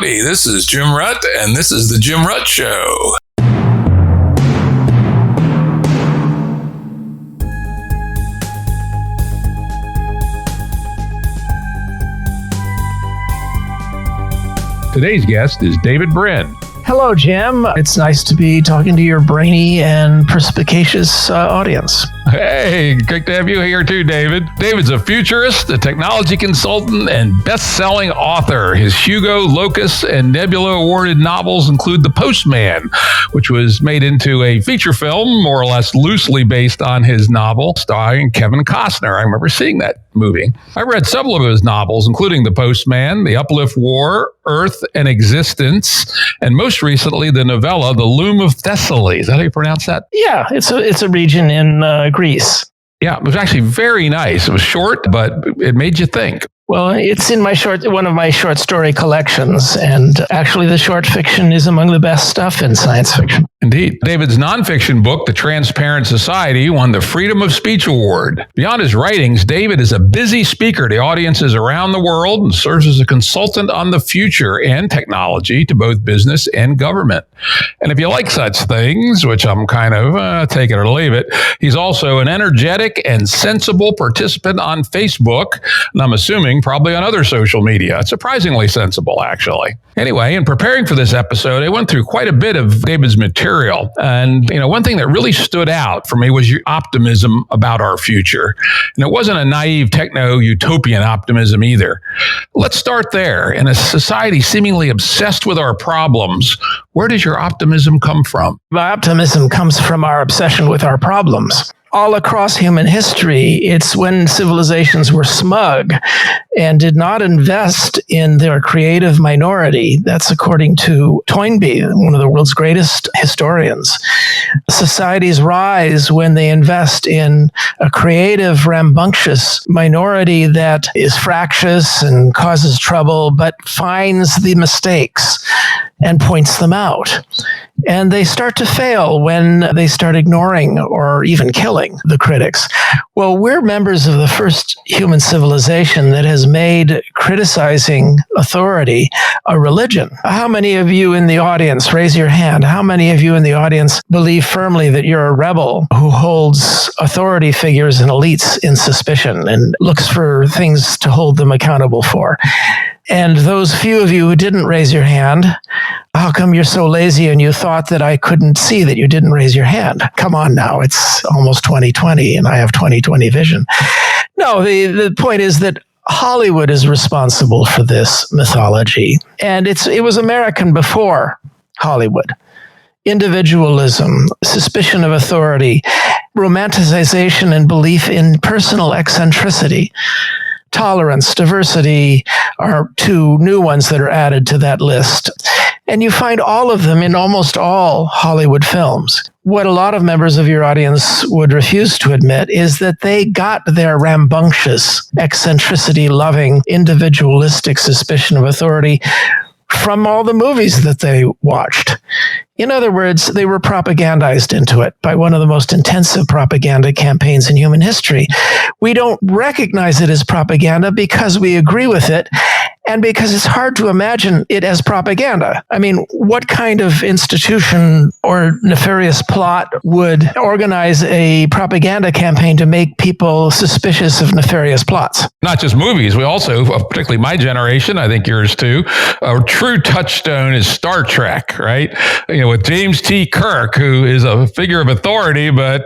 Howdy, this is Jim Rutt, and this is The Jim Rutt Show. Today's guest is David Brin. Hello, Jim. It's nice to be talking to your brainy and perspicacious audience. Hey, great to have you here too, David. David's a futurist, a technology consultant, and best-selling author. His Hugo, Locus, and Nebula awarded novels include The Postman, which was made into a feature film, more or less loosely based on his novel, starring Kevin Costner. I remember seeing that movie. I read several of his novels, including The Postman, The Uplift War, Earth and Existence, and most recently the novella The Loom of Thessaly. Is that how you pronounce that? Yeah, it's a region in Greece. Yeah, it was actually very nice. It was short, but it made you think. Well, it's in one of my short story collections, and actually the short fiction is among the best stuff in science fiction. Indeed. David's nonfiction book, The Transparent Society, won the Freedom of Speech Award. Beyond his writings, David is a busy speaker to audiences around the world and serves as a consultant on the future and technology to both business and government. And if you like such things, which I'm kind of take it or leave it, he's also an energetic and sensible participant on Facebook, and I'm assuming probably on other social media. It's surprisingly sensible, actually. Anyway, in preparing for this episode, I went through quite a bit of David's material. And, one thing that really stood out for me was your optimism about our future. And it wasn't a naive techno-utopian optimism either. Let's start there. In a society seemingly obsessed with our problems, where does your optimism come from? My optimism comes from our obsession with our problems. All across human history, it's when civilizations were smug and did not invest in their creative minority. That's according to Toynbee, one of the world's greatest historians. Societies rise when they invest in a creative, rambunctious minority that is fractious and causes trouble, but finds the mistakes and points them out. And they start to fail when they start ignoring or even killing the critics. Well, we're members of the first human civilization that has made criticizing authority a religion. How many of you in the audience, raise your hand, how many of you in the audience believe firmly that you're a rebel who holds authority figures and elites in suspicion and looks for things to hold them accountable for? And those few of you who didn't raise your hand, how come you're so lazy and you thought that I couldn't see that you didn't raise your hand? Come on now, it's almost 2020 and I have 2020 vision. No, the point is that Hollywood is responsible for this mythology. And it was American before Hollywood. Individualism, suspicion of authority, romanticization and belief in personal eccentricity. Tolerance, diversity are two new ones that are added to that list. And you find all of them in almost all Hollywood films. What a lot of members of your audience would refuse to admit is that they got their rambunctious, eccentricity-loving, individualistic suspicion of authority from all the movies that they watched. In other words, they were propagandized into it by one of the most intensive propaganda campaigns in human history. We don't recognize it as propaganda because we agree with it and because it's hard to imagine it as propaganda. I mean, what kind of institution or nefarious plot would organize a propaganda campaign to make people suspicious of nefarious plots? Not just movies. We also, particularly my generation, I think yours too, a true touchstone is Star Trek, right? With James T. Kirk, who is a figure of authority, but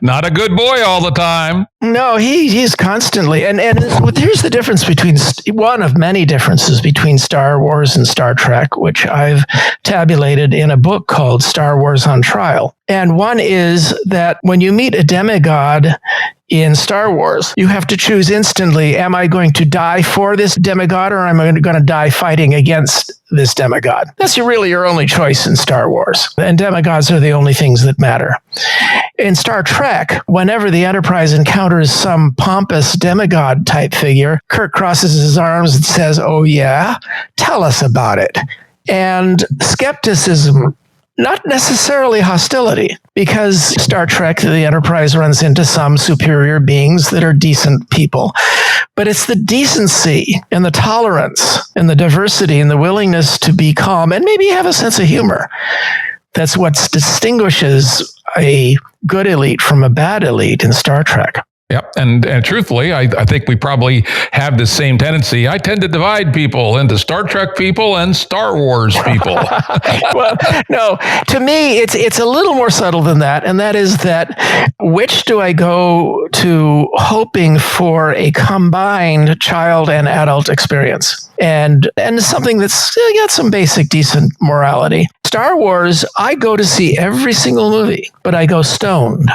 not a good boy all the time. No, he's constantly, and here's the difference between, one of many differences between Star Wars and Star Trek, which I've tabulated in a book called Star Wars on Trial. And one is that when you meet a demigod in Star Wars, you have to choose instantly, am I going to die for this demigod or am I going to die fighting against this demigod? That's really your only choice in Star Wars. And demigods are the only things that matter. In Star Trek, whenever the Enterprise encounters some pompous demigod type figure, Kirk crosses his arms and says, "Oh yeah? Tell us about it." And skepticism not necessarily hostility, because Star Trek, the Enterprise runs into some superior beings that are decent people. But it's the decency and the tolerance and the diversity and the willingness to be calm and maybe have a sense of humor. That's what distinguishes a good elite from a bad elite in Star Trek. Yep. And truthfully, I think we probably have the same tendency. I tend to divide people into Star Trek people and Star Wars people. Well, no, to me, it's a little more subtle than that. And that is that which do I go to hoping for a combined child and adult experience? And something that's got some basic decent morality. Star Wars, I go to see every single movie, but I go stoned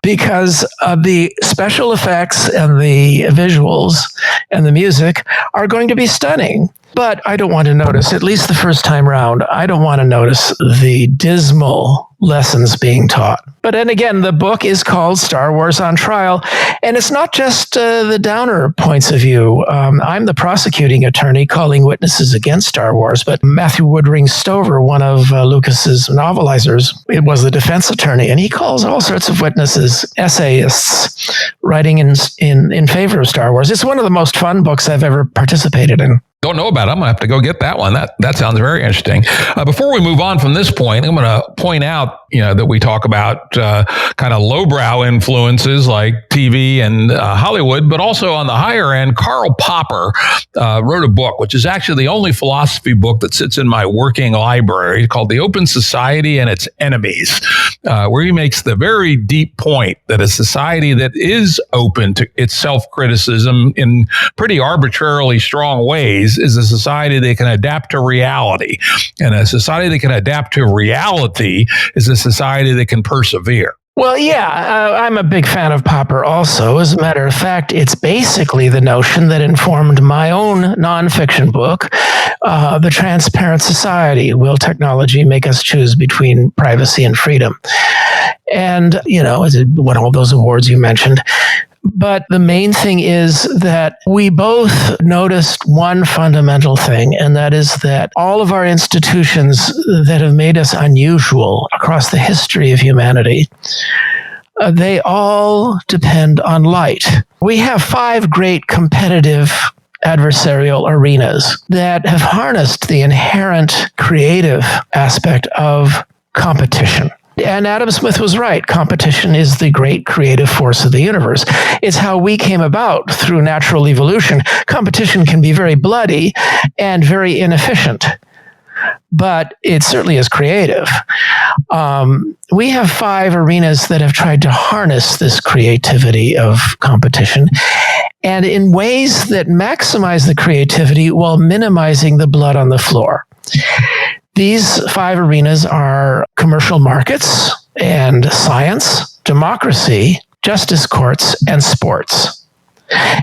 because of the special effects and the visuals and the music are going to be stunning. But I don't want to notice, at least the first time round, I don't want to notice the dismal lessons being taught. But then again, the book is called Star Wars on Trial, and it's not just the downer points of view. I'm the prosecuting attorney calling witnesses against Star Wars, but Matthew Woodring Stover, one of Lucas's novelizers, it was the defense attorney, and he calls all sorts of witnesses essayists writing in favor of Star Wars. It's one of the most fun books I've ever participated in. Don't know about it. I'm going to have to go get that one. That sounds very interesting. Before we move on from this point, I'm going to point out, that we talk about kind of lowbrow influences like TV and Hollywood, but also on the higher end, Karl Popper wrote a book, which is actually the only philosophy book that sits in my working library, called The Open Society and Its Enemies, where he makes the very deep point that a society that is open to its self-criticism in pretty arbitrarily strong ways is a society that can adapt to reality. And a society that can adapt to reality is a society that can persevere. Well, yeah, I'm a big fan of Popper also. As a matter of fact, it's basically the notion that informed my own nonfiction book, The Transparent Society, Will Technology Make Us Choose Between Privacy and Freedom? And, one of those awards you mentioned. But the main thing is that we both noticed one fundamental thing, and that is that all of our institutions that have made us unusual across the history of humanity, they all depend on light. We have 5 great competitive adversarial arenas that have harnessed the inherent creative aspect of competition. And Adam Smith was right. Competition is the great creative force of the universe. It's how we came about through natural evolution. Competition can be very bloody and very inefficient, but it certainly is creative. We have 5 arenas that have tried to harness this creativity of competition, and in ways that maximize the creativity while minimizing the blood on the floor. These 5 arenas are commercial markets and science, democracy, justice courts, and sports.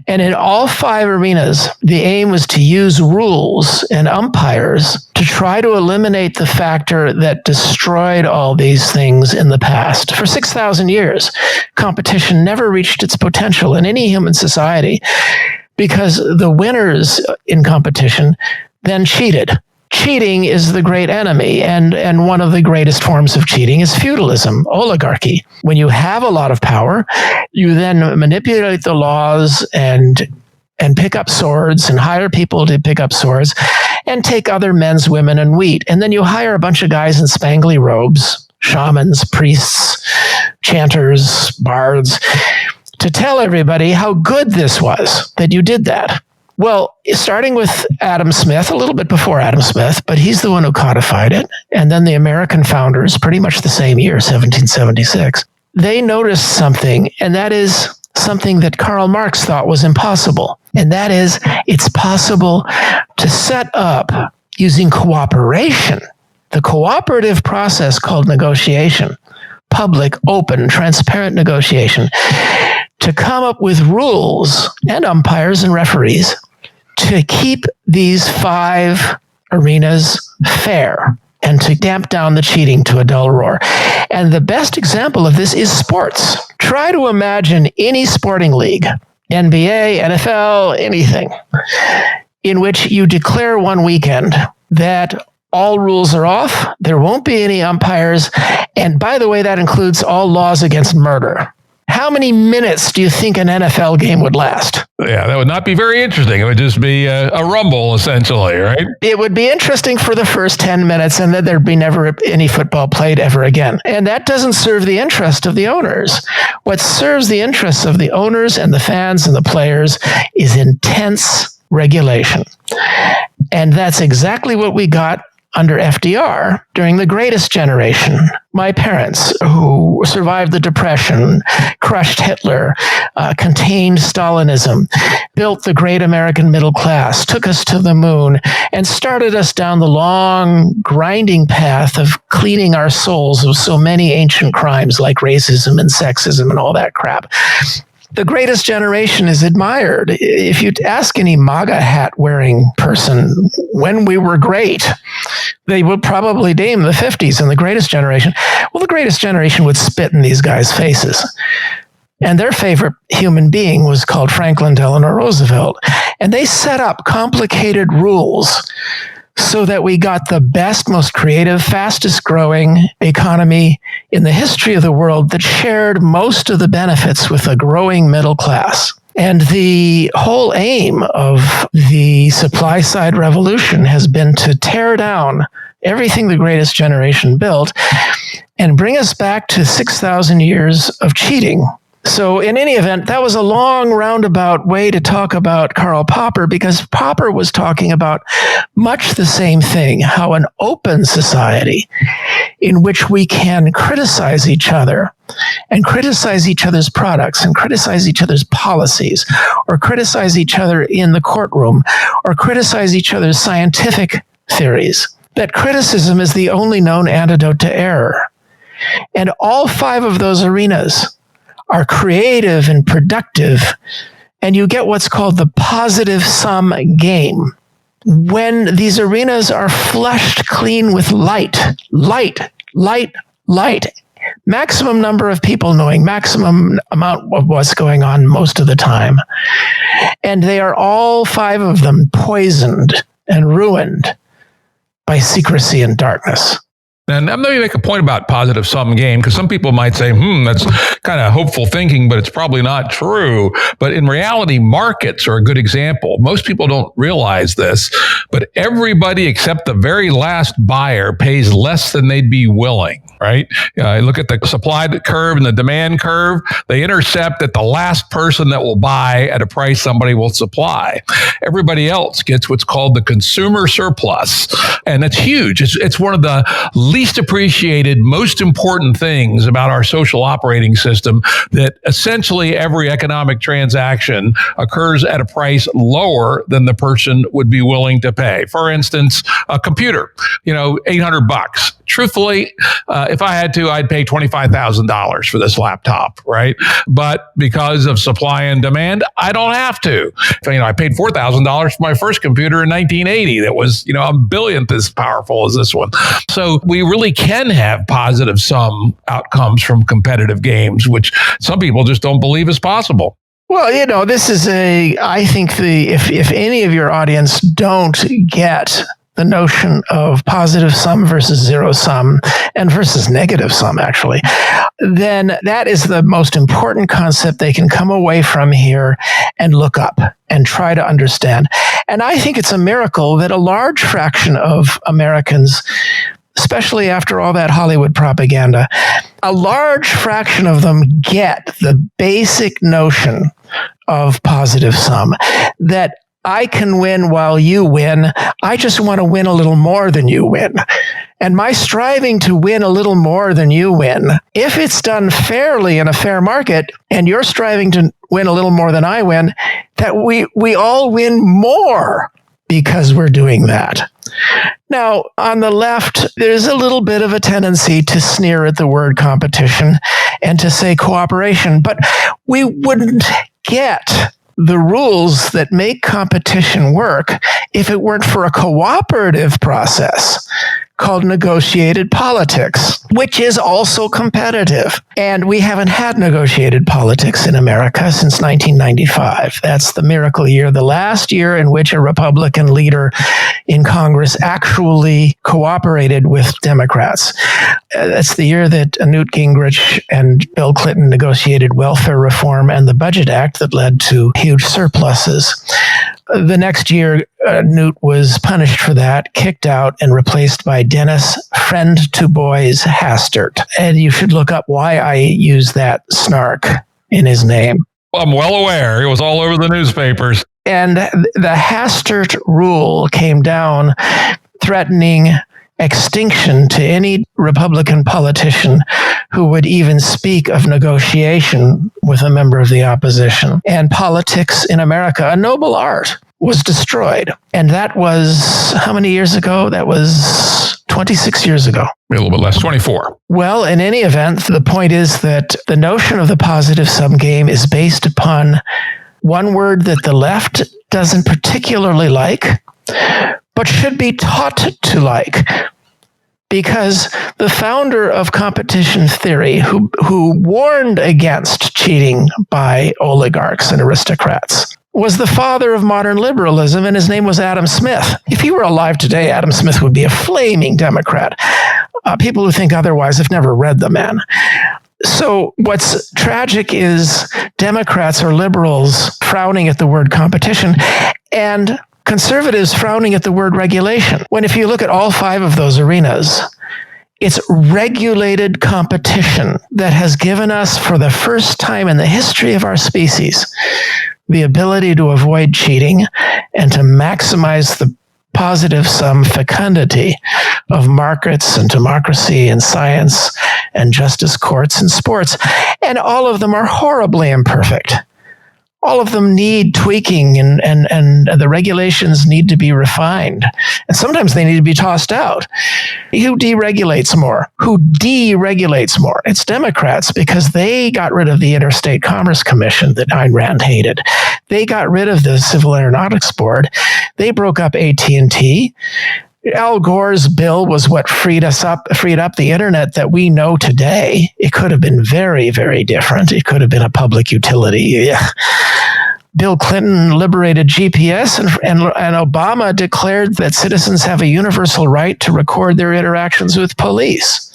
And in all 5 arenas, the aim was to use rules and umpires to try to eliminate the factor that destroyed all these things in the past. For 6,000 years, competition never reached its potential in any human society because the winners in competition then cheated. Cheating is the great enemy, and one of the greatest forms of cheating is feudalism, oligarchy. When you have a lot of power, you then manipulate the laws and pick up swords and hire people to pick up swords and take other men's women and wheat. And then you hire a bunch of guys in spangly robes, shamans, priests, chanters, bards, to tell everybody how good this was that you did that. Well, starting with Adam Smith, a little bit before Adam Smith, but he's the one who codified it. And then the American founders, pretty much the same year, 1776, they noticed something, and that is something that Karl Marx thought was impossible. And that is, it's possible to set up, using cooperation, the cooperative process called negotiation, public, open, transparent negotiation, to come up with rules and umpires and referees to keep these 5 arenas fair and to damp down the cheating to a dull roar. And the best example of this is sports. Try to imagine any sporting league, NBA, NFL, anything, in which you declare one weekend that all rules are off. There won't be any umpires. And by the way, that includes all laws against murder. How many minutes do you think an NFL game would last? Yeah, that would not be very interesting. It would just be a rumble, essentially, right? It would be interesting for the first 10 minutes, and then there'd be never any football played ever again. And that doesn't serve the interest of the owners. What serves the interests of the owners and the fans and the players is intense regulation. And that's exactly what we got under FDR during the greatest generation. My parents, who survived the Depression, crushed Hitler, contained Stalinism, built the great American middle class, took us to the moon, and started us down the long, grinding path of cleaning our souls of so many ancient crimes like racism and sexism and all that crap. The greatest generation is admired. If you ask any MAGA hat wearing person when we were great, they would probably name the 50s and the greatest generation. Well, the greatest generation would spit in these guys' faces. And their favorite human being was called Franklin Delano Roosevelt. And they set up complicated rules so that we got the best, most creative, fastest growing economy in the history of the world that shared most of the benefits with a growing middle class. And the whole aim of the supply side revolution has been to tear down everything the greatest generation built and bring us back to 6,000 years of cheating. So in any event, that was a long roundabout way to talk about Karl Popper, because Popper was talking about much the same thing, how an open society in which we can criticize each other and criticize each other's products and criticize each other's policies or criticize each other in the courtroom or criticize each other's scientific theories, that criticism is the only known antidote to error. And all five of those arenas are creative and productive, and you get what's called the positive sum game. When these arenas are flushed clean with light, maximum number of people knowing maximum amount of what's going on most of the time, and they are all five of them poisoned and ruined by secrecy and darkness. And I'm going to make a point about positive sum game, because some people might say, that's kind of hopeful thinking, but it's probably not true. But in reality, markets are a good example. Most people don't realize this, but everybody except the very last buyer pays less than they'd be willing, right? Look at the supply curve and the demand curve. They intercept at the last person that will buy at a price somebody will supply. Everybody else gets what's called the consumer surplus. And that's huge. It's one of the least appreciated, most important things about our social operating system, that essentially every economic transaction occurs at a price lower than the person would be willing to pay. For instance, a computer, $800. Truthfully, if I had to, I'd pay $25,000 for this laptop, right? But because of supply and demand, I don't have to. I paid $4,000 for my first computer in 1980 that was, a billionth as powerful as this one. So we really can have positive sum outcomes from competitive games, which some people just don't believe is possible. Well, this is I think if any of your audience don't get the notion of positive sum versus zero sum and versus negative sum, actually, then that is the most important concept they can come away from here and look up and try to understand. And I think it's a miracle that a large fraction of Americans, especially after all that Hollywood propaganda, a large fraction of them get the basic notion of positive sum, that I can win while you win. I just want to win a little more than you win. And my striving to win a little more than you win, if it's done fairly in a fair market, and you're striving to win a little more than I win, that we all win more because we're doing that. Now, on the left, there's a little bit of a tendency to sneer at the word competition and to say cooperation, but we wouldn't get the rules that make competition work if it weren't for a cooperative process. called negotiated politics, which is also competitive. And we haven't had negotiated politics in America since 1995. That's the miracle year, the last year in which a Republican leader in Congress actually cooperated with Democrats. That's the year that Newt Gingrich and Bill Clinton negotiated welfare reform and the Budget Act that led to huge surpluses. The next year, Newt was punished for that, kicked out, and replaced by Dennis Friend to Boys Hastert. And you should look up why I use that snark in his name. I'm well aware. It was all over the newspapers. And the Hastert rule came down threatening extinction to any Republican politician who would even speak of negotiation with a member of the opposition. And politics in America, a noble art, was destroyed. And that was, how many years ago? That was 26 years ago. A little bit less, 24. Well, in any event, the point is that the notion of the positive sum game is based upon one word that the left doesn't particularly like, but should be taught to like. Because the founder of competition theory, who warned against cheating by oligarchs and aristocrats, was the father of modern liberalism, and his name was Adam Smith. If he were alive today, Adam Smith would be a flaming Democrat. People who think otherwise have never read the man. So what's tragic is Democrats or liberals frowning at the word competition, and conservatives frowning at the word regulation. When if you look at all five of those arenas, it's regulated competition that has given us, for the first time in the history of our species, the ability to avoid cheating and to maximize the positive sum fecundity of markets and democracy and science and justice courts and sports. And all of them are horribly imperfect. All of them need tweaking, and the regulations need to be refined. And sometimes they need to be tossed out. Who deregulates more? Who deregulates more? It's Democrats, because they got rid of the Interstate Commerce Commission that Ayn Rand hated. They got rid of the Civil Aeronautics Board. They broke up AT&T. Al Gore's bill was what freed up the internet that we know today. It could have been very, very different. It could have been a public utility. Yeah. Bill Clinton liberated GPS, and Obama declared that citizens have a universal right to record their interactions with police.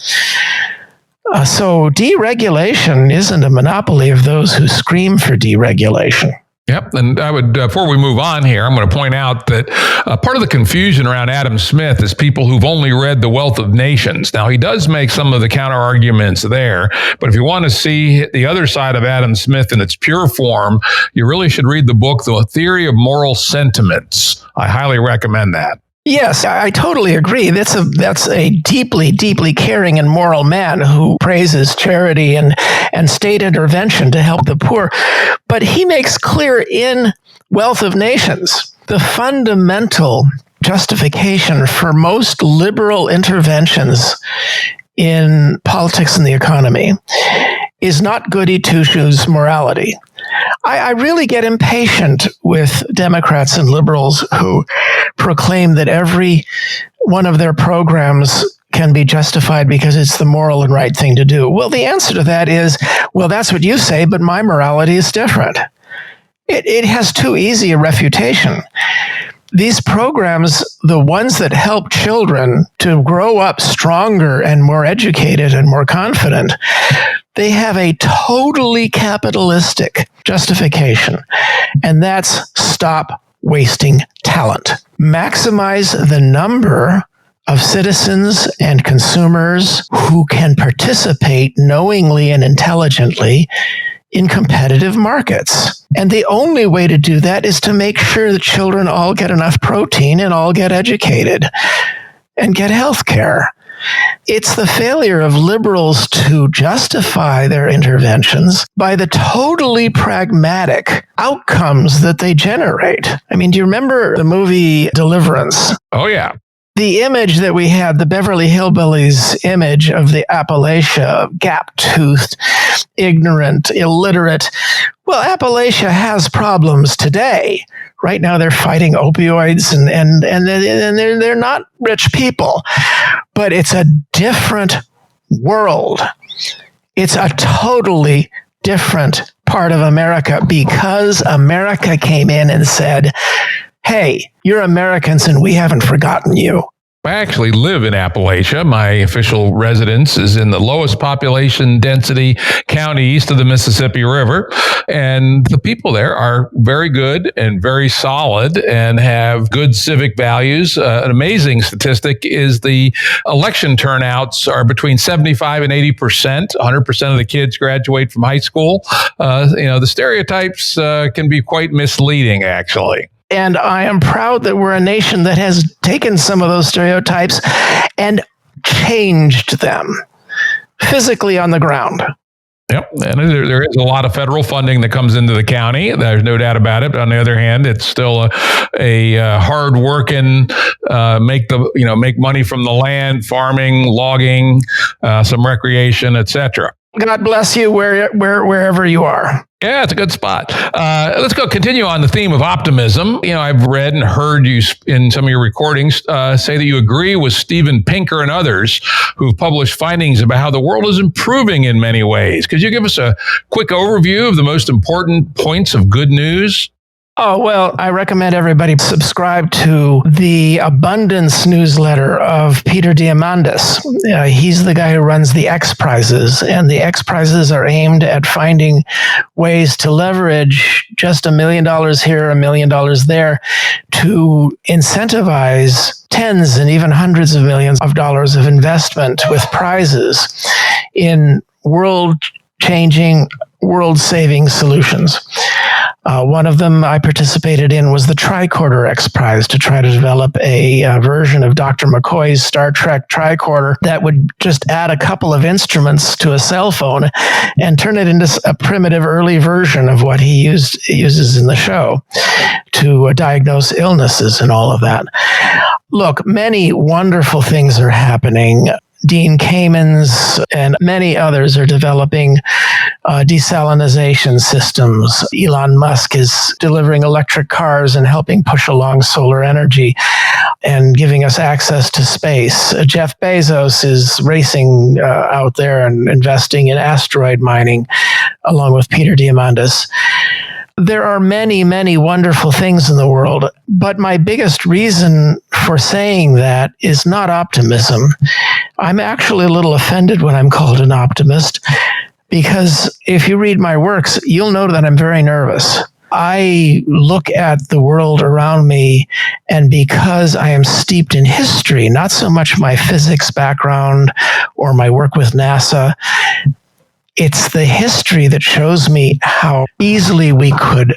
So deregulation isn't a monopoly of those who scream for deregulation. Yep. And I would, before we move on here, I'm going to point out that part of the confusion around Adam Smith is people who've only read The Wealth of Nations. Now, he does make some of the counter arguments there, but if you want to see the other side of Adam Smith in its pure form, you really should read the book, The Theory of Moral Sentiments. I highly recommend that. Yes, I totally agree. That's a deeply, deeply caring and moral man who praises charity and state intervention to help the poor. But he makes clear in Wealth of Nations the fundamental justification for most liberal interventions in politics and the economy is not goody two-shoes morality. I really get impatient with Democrats and liberals who proclaim that every one of their programs can be justified because it's the moral and right thing to do. Well, the answer to that is, well, that's what you say, but my morality is different. It has too easy a refutation. These programs, the ones that help children to grow up stronger and more educated and more confident, they have a totally capitalistic justification, and that's stop wasting talent. Maximize the number of citizens and consumers who can participate knowingly and intelligently in competitive markets. And the only way to do that is to make sure that children all get enough protein and all get educated and get health care. It's the failure of liberals to justify their interventions by the totally pragmatic outcomes that they generate. I mean, do you remember the movie Deliverance? Oh, yeah. The image that we had, the Beverly Hillbillies image of the Appalachia, gap-toothed, ignorant, illiterate. Well, Appalachia has problems today. Right now, they're fighting opioids, and they're not rich people. but it's a different world. It's a totally different part of America because America came in and said, hey, you're Americans and we haven't forgotten you. I actually live in Appalachia. My official residence is in the lowest population density county east of the Mississippi River. And the people there are very good and very solid and have good civic values. An amazing statistic is the election turnouts are between 75 and 80%. 100% of the kids graduate from high school. The stereotypes can be quite misleading, actually. And I am proud that we're a nation that has taken some of those stereotypes and changed them physically on the ground. Yep. And there is a lot of federal funding that comes into the county. There's no doubt about it. But on the other hand, it's still a hard working, make money from the land, farming, logging, some recreation, etc. God bless you wherever you are. Yeah, it's a good spot. Let's continue on the theme of optimism. I've read and heard you in some of your recordings say that you agree with Steven Pinker and others who've published findings about how the world is improving in many ways. Could you give us a quick overview of the most important points of good news? Oh, well, I recommend everybody subscribe to the Abundance newsletter of Peter Diamandis. He's the guy who runs the X Prizes, and the X Prizes are aimed at finding ways to leverage just $1 million here, $1 million there to incentivize tens and even hundreds of millions of dollars of investment with prizes in world-changing, world-saving solutions. One of them I participated in was the Tricorder X Prize to try to develop a version of Dr. McCoy's Star Trek tricorder that would just add a couple of instruments to a cell phone and turn it into a primitive early version of what he uses in the show to diagnose illnesses and all of that. Look, many wonderful things are happening. Dean Kamens and many others are developing desalination systems. Elon Musk is delivering electric cars and helping push along solar energy and giving us access to space. Jeff Bezos is racing out there and investing in asteroid mining along with Peter Diamandis. There are many, many wonderful things in the world, but my biggest reason for saying that is not optimism. I'm actually a little offended when I'm called an optimist, because if you read my works, you'll know that I'm very nervous. I look at the world around me, and because I am steeped in history, not so much my physics background or my work with NASA, it's the history that shows me how easily we could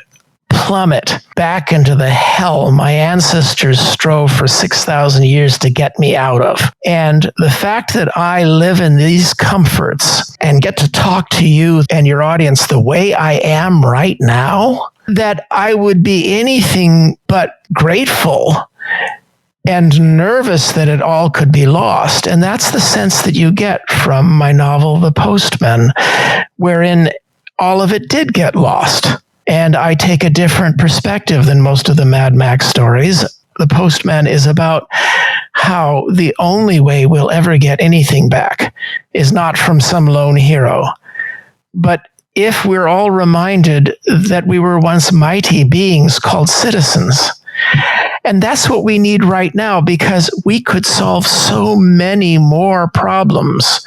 plummet back into the hell my ancestors strove for 6,000 years to get me out of. And the fact that I live in these comforts and get to talk to you and your audience the way I am right now, that I would be anything but grateful and nervous that it all could be lost. And that's the sense that you get from my novel, The Postman, wherein all of it did get lost. And I take a different perspective than most of the Mad Max stories. The Postman is about how the only way we'll ever get anything back is not from some lone hero, but if we're all reminded that we were once mighty beings called citizens. And that's what we need right now, because we could solve so many more problems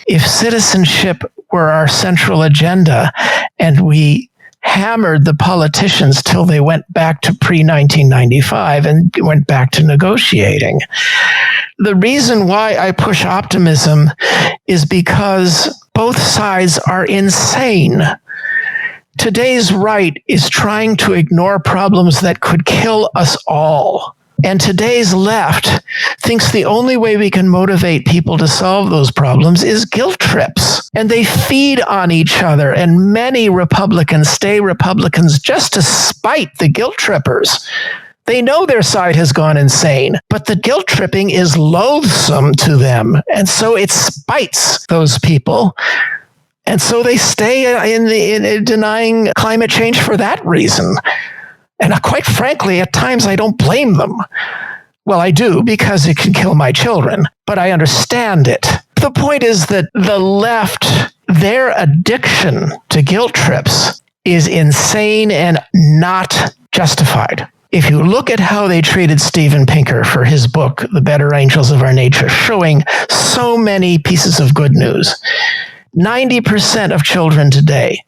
if citizenship were our central agenda and we hammered the politicians till they went back to pre-1995 and went back to negotiating. The reason why I push optimism is because both sides are insane. Today's right is trying to ignore problems that could kill us all. And today's left thinks the only way we can motivate people to solve those problems is guilt trips. And they feed on each other. And many Republicans stay Republicans just to spite the guilt trippers. They know their side has gone insane, but the guilt tripping is loathsome to them. And so it spites those people. And so they stay in denying climate change for that reason. And quite frankly, at times I don't blame them. Well, I do, because it can kill my children. but I understand it. The point is that the left, their addiction to guilt trips is insane and not justified. If you look at how they treated Steven Pinker for his book, The Better Angels of Our Nature, showing so many pieces of good news, 90% of children today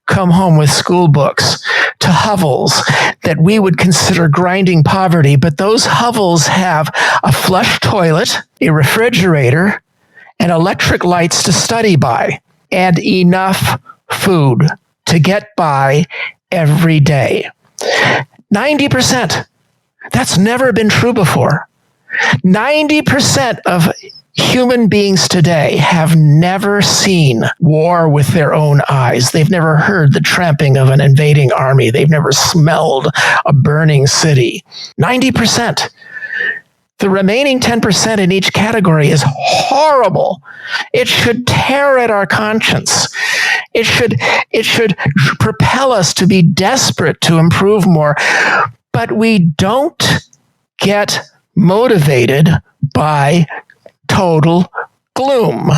come home with school books to hovels that we would consider grinding poverty, but those hovels have a flush toilet, a refrigerator, and electric lights to study by, and enough food to get by every day. 90%. That's never been true before. 90% of human beings today have never seen war with their own eyes. They've never heard the tramping of an invading army. They've never smelled a burning city. 90%. The remaining 10% in each category is horrible. It should tear at our conscience. It should propel us to be desperate to improve more. But we don't get motivated by total gloom.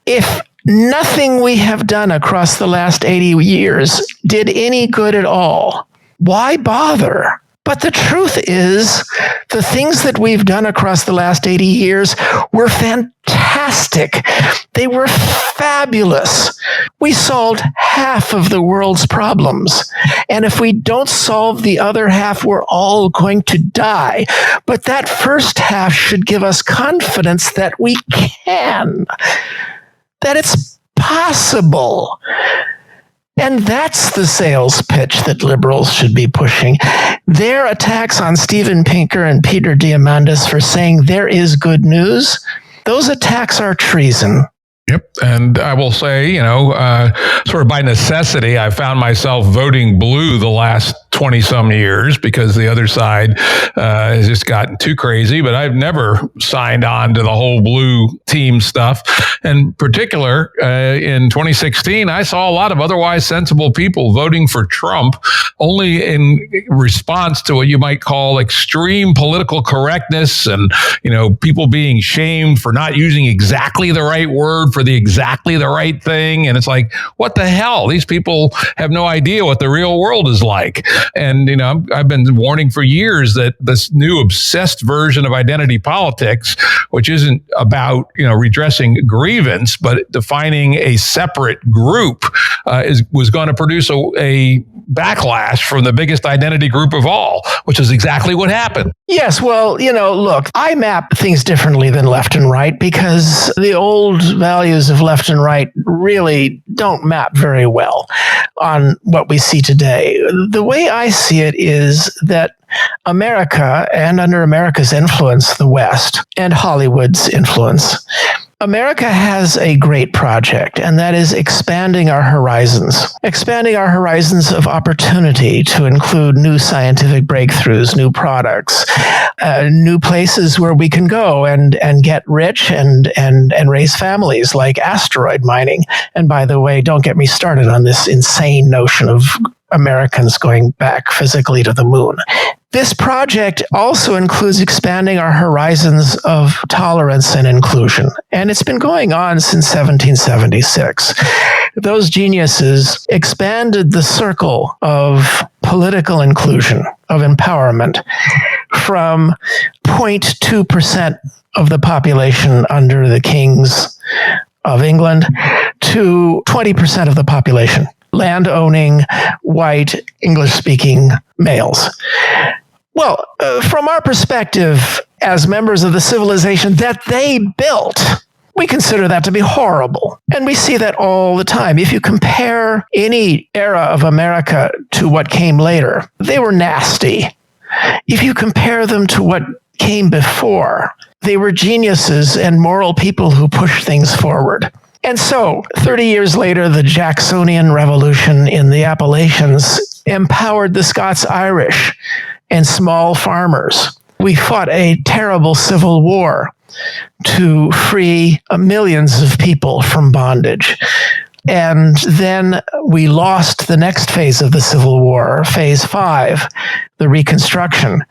If nothing we have done across the last 80 years did any good at all, why bother? But the truth is, the things that we've done across the last 80 years were fantastic. They were fabulous. We solved half of the world's problems. And if we don't solve the other half, we're all going to die. But that first half should give us confidence that we can, that it's possible. And that's the sales pitch that liberals should be pushing. Their attacks on Steven Pinker and Peter Diamandis for saying there is good news, those attacks are treason. Yep. And I will say, sort of by necessity, I found myself voting blue the last 20-some years because the other side has just gotten too crazy. But I've never signed on to the whole blue team stuff. In particular, in 2016, I saw a lot of otherwise sensible people voting for Trump only in response to what you might call extreme political correctness and, people being shamed for not using exactly the right word for the exactly the right thing. And it's like, what the hell? These people have no idea what the real world is like. And, I've been warning for years that this new obsessed version of identity politics, which isn't about, redressing grievance, but defining a separate group, was going to produce a backlash from the biggest identity group of all, which is exactly what happened. Yes, well, look, I map things differently than left and right because the old values of left and right really don't map very well on what we see today. The way I see it is that America, and under America's influence, the West, and Hollywood's influence, America has a great project, and that is expanding our horizons of opportunity to include new scientific breakthroughs, new products, new places where we can go and get rich and raise families, like asteroid mining. And by the way, don't get me started on this insane notion of Americans going back physically to the moon. This project also includes expanding our horizons of tolerance and inclusion, and it's been going on since 1776. Those geniuses expanded the circle of political inclusion, of empowerment, from 0.2% of the population under the kings of England to 20% of the population, land-owning, white, English-speaking males. Well, from our perspective, as members of the civilization that they built, we consider that to be horrible. And we see that all the time. If you compare any era of America to what came later, they were nasty. If you compare them to what came before, they were geniuses and moral people who pushed things forward. And so, 30 years later, the Jacksonian Revolution in the Appalachians empowered the Scots-Irish and small farmers. We fought a terrible civil war to free millions of people from bondage. And then we lost the next phase of the Civil War, phase 5, the Reconstruction,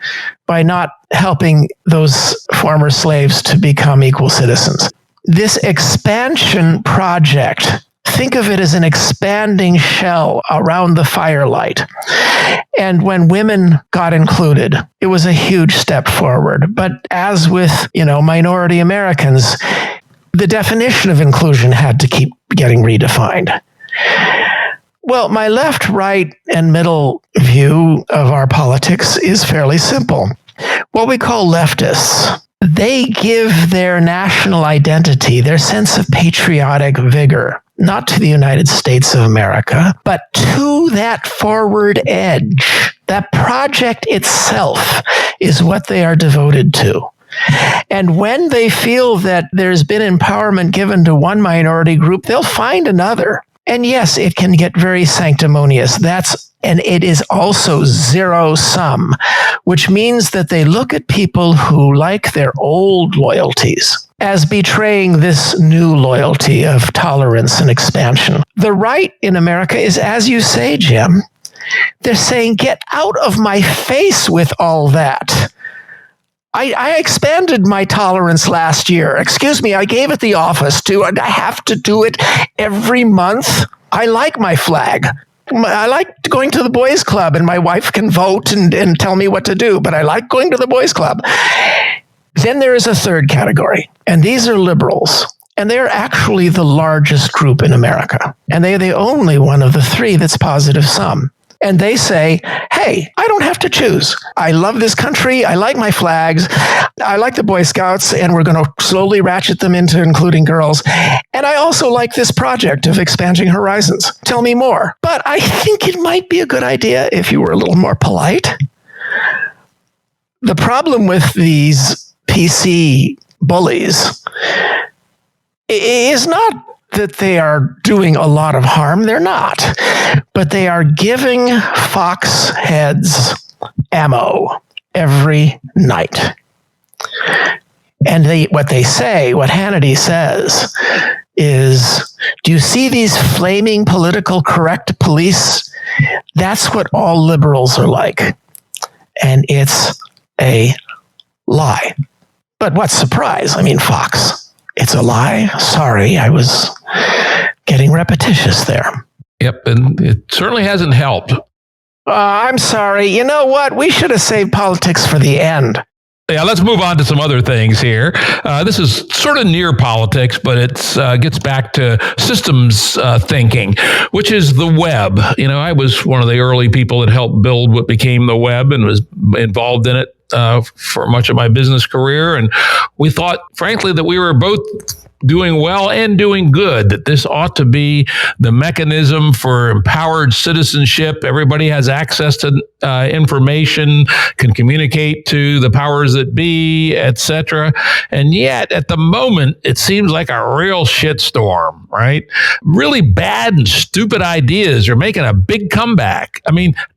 by not helping those former slaves to become equal citizens. This expansion project, think of it as an expanding shell around the firelight. And when women got included, it was a huge step forward. But as with, minority Americans, the definition of inclusion had to keep getting redefined. Well, my left, right, and middle view of our politics is fairly simple. What we call leftists, they give their national identity, their sense of patriotic vigor, not to the United States of America, but to that forward edge. That project itself is what they are devoted to. And when they feel that there's been empowerment given to one minority group, they'll find another. And yes, it can get very sanctimonious. And it is also zero sum, which means that they look at people who like their old loyalties as betraying this new loyalty of tolerance and expansion. The right in America is, as you say, Jim, they're saying, get out of my face with all that. I expanded my tolerance last year. Excuse me, I gave it the office too, and I have to do it every month. I like my flag. I like going to the boys' club, and my wife can vote and tell me what to do, but I like going to the boys' club. Then there is a third category, and these are liberals. And they're actually the largest group in America. And they are the only one of the three that's positive sum. And they say, hey, I don't have to choose. I love this country. I like my flags. I like the Boy Scouts, and we're going to slowly ratchet them into including girls. And I also like this project of expanding horizons. Tell me more. But I think it might be a good idea if you were a little more polite. The problem with these PC bullies is not that they are doing a lot of harm. They're not. But they are giving fox heads ammo every night. And what Hannity says is, do you see these flaming politically correct police? That's what all liberals are like. And it's a lie. But what surprise? Fox. It's a lie. Sorry, I was getting repetitious there. Yep, and it certainly hasn't helped. I'm sorry. You know what? We should have saved politics for the end. Yeah, let's move on to some other things here. This is sort of near politics, but it gets back to systems thinking, which is the web. I was one of the early people that helped build what became the web and was involved in it for much of my business career. And we thought, frankly, that we were both doing well and doing good, that this ought to be the mechanism for empowered citizenship. Everybody has access to information, can communicate to the powers that be, etc. And yet, at the moment, it seems like a real shitstorm, right? Really bad and stupid ideas are making a big comeback.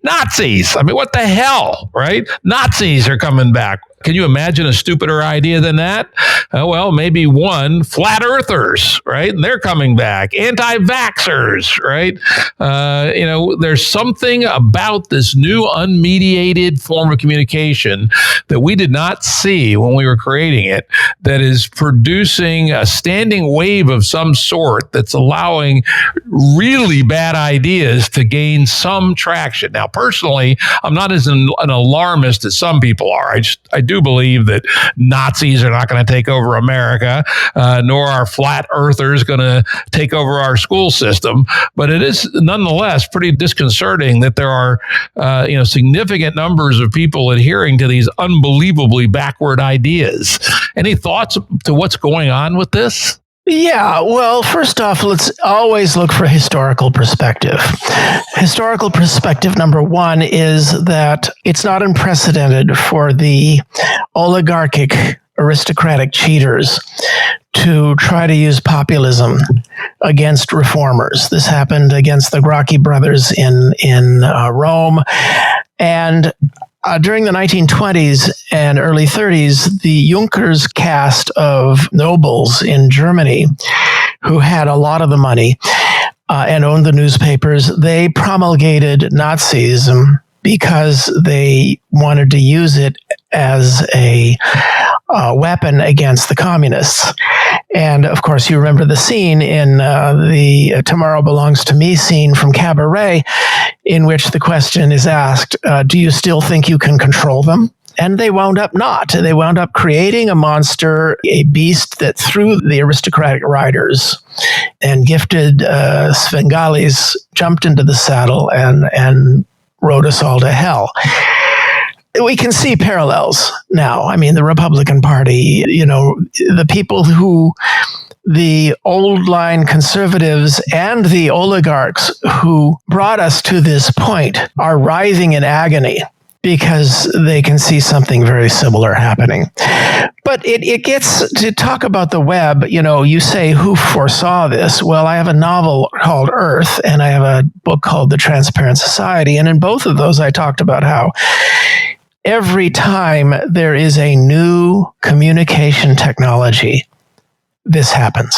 Nazis. What the hell, right? Nazis are coming back. Can you imagine a stupider idea than that? Well, maybe one, flat earthers, right? And they're coming back. Anti-vaxxers, right? There's something about this new unmediated form of communication that we did not see when we were creating it that is producing a standing wave of some sort that's allowing really bad ideas to gain some traction. Now, personally, I'm not as an alarmist as some people are. I do believe that Nazis are not going to take over America, nor are flat earthers going to take over our school system. But it is nonetheless pretty disconcerting that there are, significant numbers of people adhering to these unbelievably backward ideas. Any thoughts to what's going on with this? Yeah, well, first off, let's always look for historical perspective. Historical perspective number one is that it's not unprecedented for the oligarchic, aristocratic cheaters to try to use populism against reformers. This happened against the Gracchi brothers in Rome. And during the 1920s and early 30s, the Junkers caste of nobles in Germany, who had a lot of the money, and owned the newspapers, they promulgated Nazism because they wanted to use it as a weapon against the communists. And of course, you remember the scene in the Tomorrow Belongs to Me scene from Cabaret, in which the question is asked, do you still think you can control them? And they wound up not. They wound up creating a monster, a beast that threw the aristocratic riders and gifted Svengalis jumped into the saddle and rode us all to hell. We can see parallels now. I mean, the Republican Party, the people the old line conservatives and the oligarchs who brought us to this point are writhing in agony because they can see something very similar happening. But it gets to talk about the web. You say, who foresaw this? Well, I have a novel called Earth, and I have a book called The Transparent Society. And in both of those, I talked about how every time there is a new communication technology, this happens.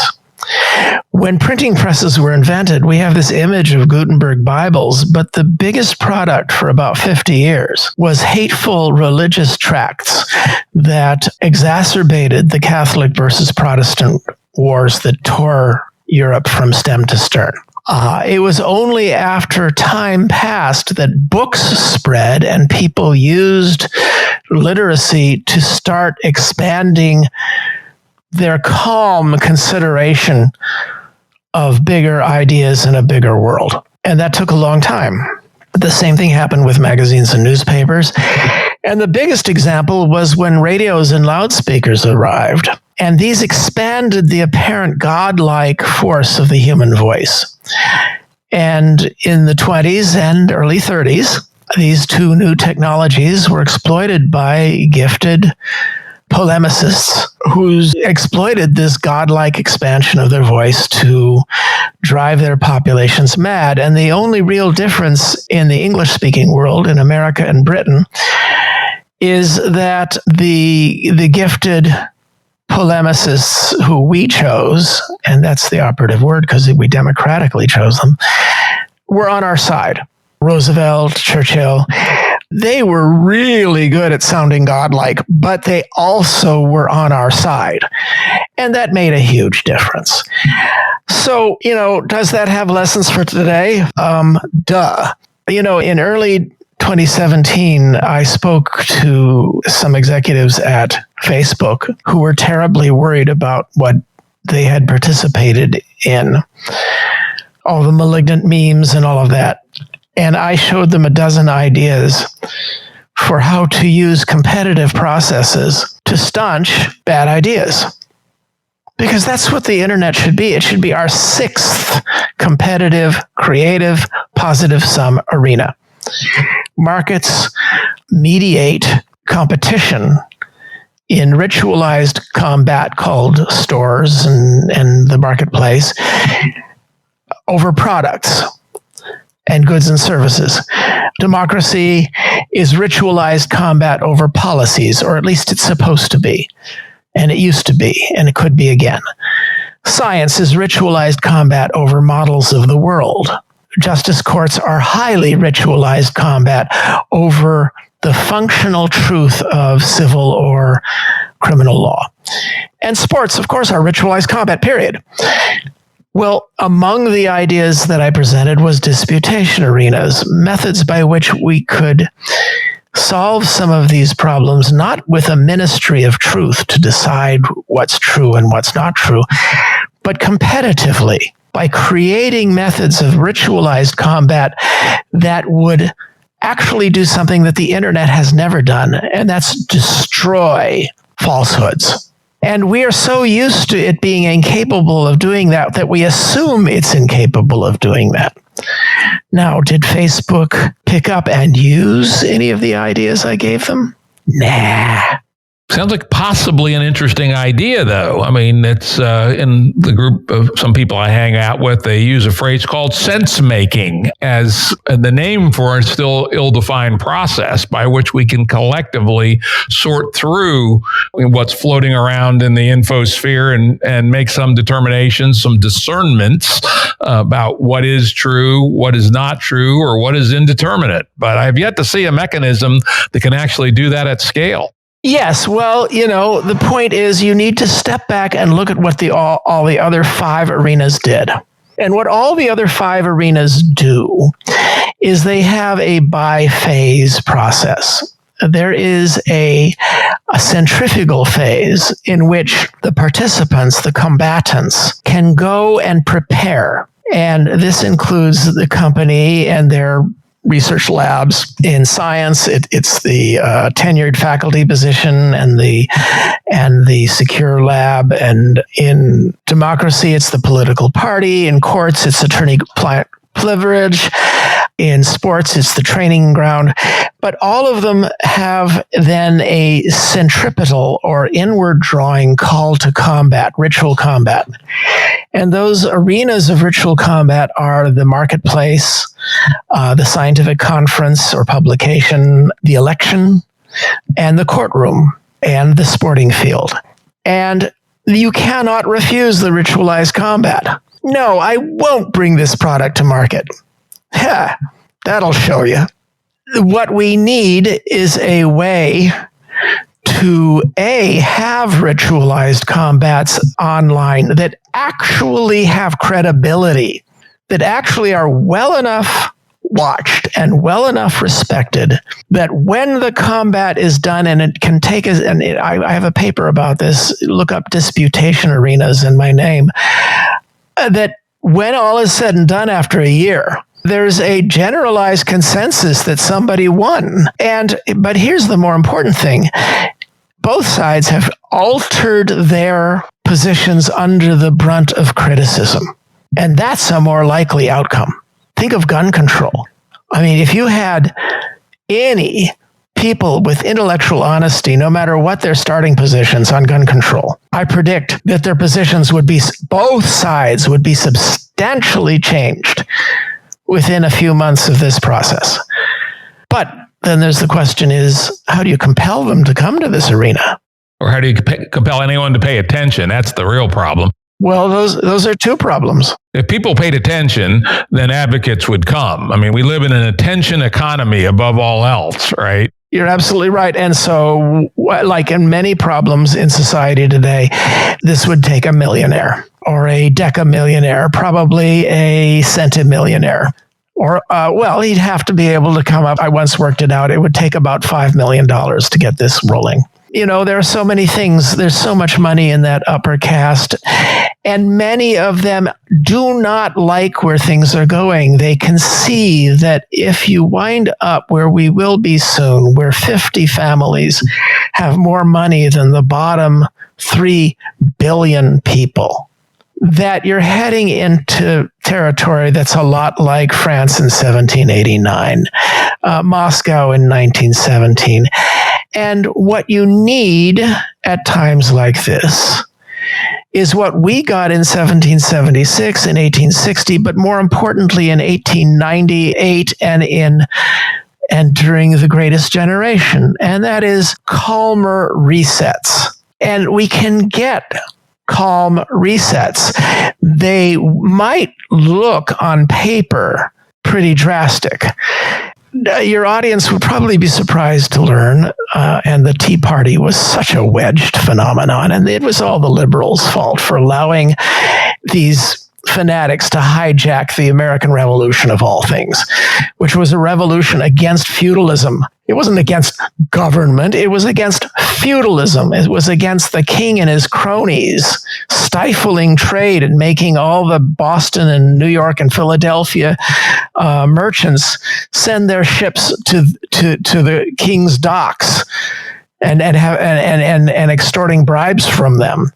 When printing presses were invented, we have this image of Gutenberg Bibles, but the biggest product for about 50 years was hateful religious tracts that exacerbated the Catholic versus Protestant wars that tore Europe from stem to stern. It was only after time passed that books spread and people used literacy to start expanding their calm consideration of bigger ideas in a bigger world. And that took a long time. The same thing happened with magazines and newspapers. And the biggest example was when radios and loudspeakers arrived. And these expanded the apparent godlike force of the human voice. And in the 20s and early 30s, these two new technologies were exploited by gifted polemicists who exploited this godlike expansion of their voice to drive their populations mad. And the only real difference in the English-speaking world, in America and Britain, is that the gifted polemicists who we chose, and that's the operative word because we democratically chose them, were on our side. Roosevelt, Churchill, they were really good at sounding godlike, but they also were on our side. And that made a huge difference. So, does that have lessons for today? Duh. In early 2017, I spoke to some executives at Facebook who were terribly worried about what they had participated in, all the malignant memes and all of that. And I showed them a dozen ideas for how to use competitive processes to staunch bad ideas. Because that's what the internet should be. It should be our sixth competitive, creative, positive sum arena. Markets mediate competition in ritualized combat called stores and the marketplace over products and goods and services. Democracy is ritualized combat over policies, or at least it's supposed to be. And it used to be, and it could be again. Science is ritualized combat over models of the world. Justice courts are highly ritualized combat over the functional truth of civil or criminal law. And sports, of course, are ritualized combat, period. Well, among the ideas that I presented was disputation arenas, methods by which we could solve some of these problems, not with a ministry of truth to decide what's true and what's not true, but competitively by creating methods of ritualized combat that would actually do something that the internet has never done, and that's destroy falsehoods. And we are so used to it being incapable of doing that we assume it's incapable of doing that. Now, did Facebook pick up and use any of the ideas I gave them? Nah. Sounds like possibly an interesting idea, though. I mean, it's in the group of some people I hang out with, they use a phrase called sense-making as the name for a still ill-defined process by which we can collectively sort through what's floating around in the infosphere and make some determinations, some discernments about what is true, what is not true, or what is indeterminate. But I've yet to see a mechanism that can actually do that at scale. Yes, well, the point is you need to step back and look at what all the other 5 arenas did. And what all the other 5 arenas do is they have a biphase process. There is a centrifugal phase in which the participants, the combatants, can go and prepare. And this includes the company and their research labs. In science, it's the tenured faculty position and the secure lab. And in democracy, it's the political party. In courts, it's attorney-client privilege. In sports, it's the training ground. But all of them have then a centripetal or inward drawing call to combat, ritual combat. And those arenas of ritual combat are the marketplace, the scientific conference or publication, the election, and the courtroom, and the sporting field. And you cannot refuse the ritualized combat. No, I won't bring this product to market. Yeah, that'll show you. What we need is a way to have ritualized combats online that actually have credibility, that actually are well enough watched and well enough respected that when the combat is done, and it can take us, and I have a paper about this, look up disputation arenas in my name, that when all is said and done after a year, there's a generalized consensus that somebody won. But here's the more important thing. Both sides have altered their positions under the brunt of criticism. And that's a more likely outcome. Think of gun control. I mean, if you had any people with intellectual honesty, no matter what their starting positions on gun control, I predict that their positions both sides would be substantially changed within a few months of this process. But then there's the question is, how do you compel them to come to this arena? Or how do you compel anyone to pay attention? That's the real problem. Well, those are 2 problems. If people paid attention, then advocates would come. I mean, we live in an attention economy above all else, right? You're absolutely right. And so, like in many problems in society today, this would take a millionaire or a decamillionaire, probably a centimillionaire. Or, he'd have to be able to come up. I once worked it out. It would take about $5 million to get this rolling. There are so many things. There's so much money in that upper caste. And many of them do not like where things are going. They can see that if you wind up where we will be soon, where 50 families have more money than the bottom 3 billion people, that you're heading into territory that's a lot like France in 1789, Moscow in 1917. And what you need at times like this is what we got in 1776 and 1860, but more importantly in 1898 and during the Greatest Generation, and that is calmer resets. And we can get calm resets. They might look on paper pretty drastic. Your audience would probably be surprised to learn, and the Tea Party was such a wedged phenomenon, and it was all the liberals' fault for allowing these fanatics to hijack the American Revolution of all things, which was a revolution against feudalism. It wasn't against government. It was against feudalism. It was against the king and his cronies stifling trade and making all the Boston and New York and Philadelphia merchants send their ships to the king's docks and extorting bribes from them.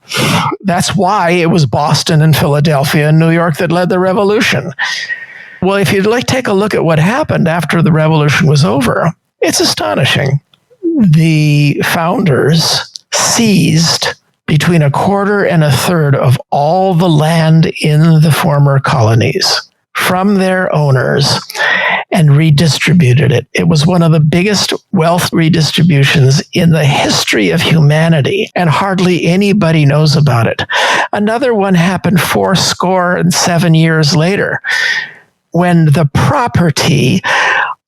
That's why it was Boston and Philadelphia and New York that led the revolution. Well, if you'd take a look at what happened after the revolution was over, it's astonishing. The founders seized between 1/4 and 1/3 of all the land in the former colonies from their owners and redistributed it. It was one of the biggest wealth redistributions in the history of humanity, and hardly anybody knows about it. Another one happened 7 years later, when the property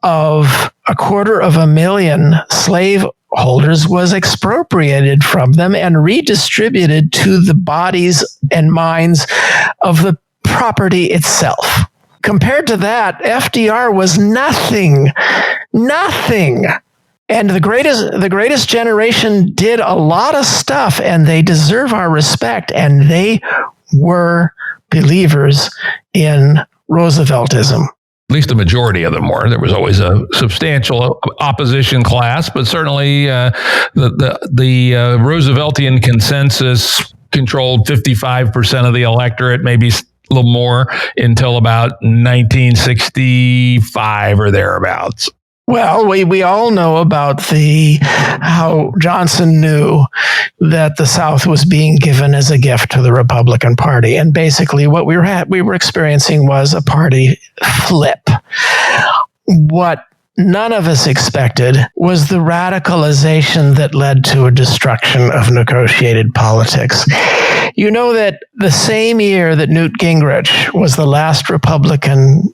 of 250,000 slave holders was expropriated from them and redistributed to the bodies and minds of the property itself. Compared to that, FDR was nothing. And the greatest generation did a lot of stuff, and they deserve our respect, and they were believers in Rooseveltism. At least the majority of them were. There was always a substantial opposition class, but certainly the Rooseveltian consensus controlled 55% of the electorate, maybe a little more, until about 1965 or thereabouts. Well, we all know about how Johnson knew that the South was being given as a gift to the Republican Party, and basically what we were experiencing was a party flip. What none of us expected was the radicalization that led to a destruction of negotiated politics. You know that the same year that Newt Gingrich was the last Republican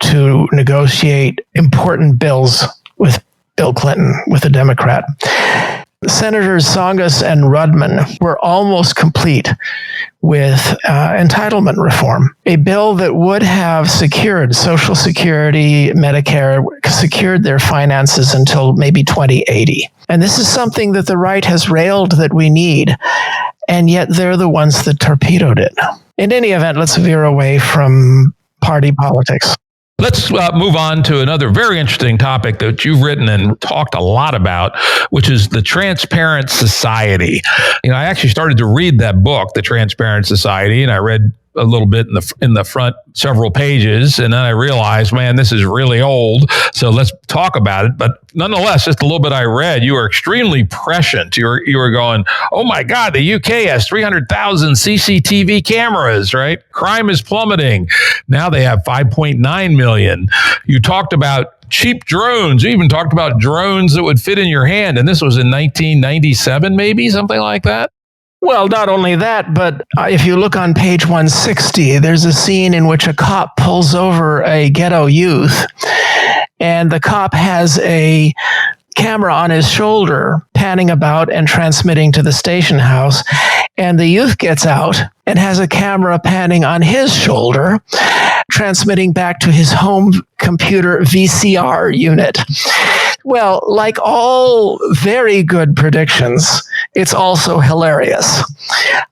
to negotiate important bills with Bill Clinton, with a Democrat, Senators Tsongas and Rudman were almost complete with entitlement reform, a bill that would have secured Social Security, Medicare, secured their finances until maybe 2080. And this is something that the right has railed that we need, and yet they're the ones that torpedoed it. In any event, let's veer away from party politics. Let's move on to another very interesting topic that you've written and talked a lot about, which is the Transparent Society. I actually started to read that book, The Transparent Society, and I read a little bit in the front several pages, and then I realized, man, this is really old, so let's talk about it. But nonetheless, just a little bit I read, you were extremely prescient. You were going, oh my God, the UK has 300,000 CCTV cameras, right? Crime is plummeting. Now they have 5.9 million. You talked about cheap drones. You even talked about drones that would fit in your hand, and this was in 1997, maybe, something like that? Well, not only that, but if you look on page 160, there's a scene in which a cop pulls over a ghetto youth, and the cop has a camera on his shoulder, panning about and transmitting to the station house, and the youth gets out and has a camera panning on his shoulder, transmitting back to his home computer VCR unit. Well, like all very good predictions, it's also hilarious.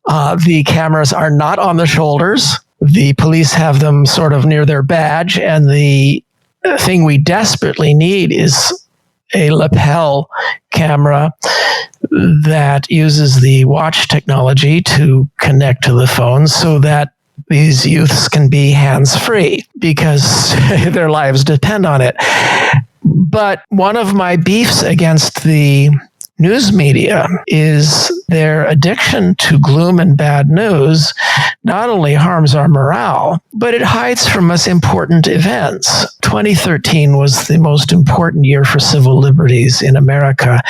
The cameras are not on the shoulders. The police have them sort of near their badge, and the thing we desperately need is a lapel camera that uses the watch technology to connect to the phone so that these youths can be hands-free because their lives depend on it. But one of my beefs against the news media is their addiction to gloom and bad news not only harms our morale, but it hides from us important events. 2013 was the most important year for civil liberties in America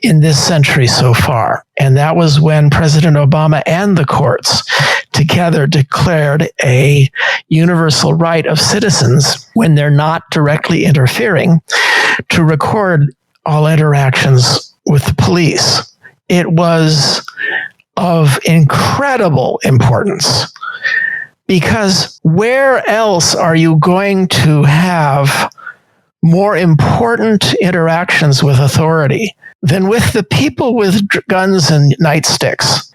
in this century so far. And that was when President Obama and the courts together declared a universal right of citizens, when they're not directly interfering, to record all interactions with the police. It was of incredible importance, because where else are you going to have more important interactions with authority than with the people with guns and nightsticks?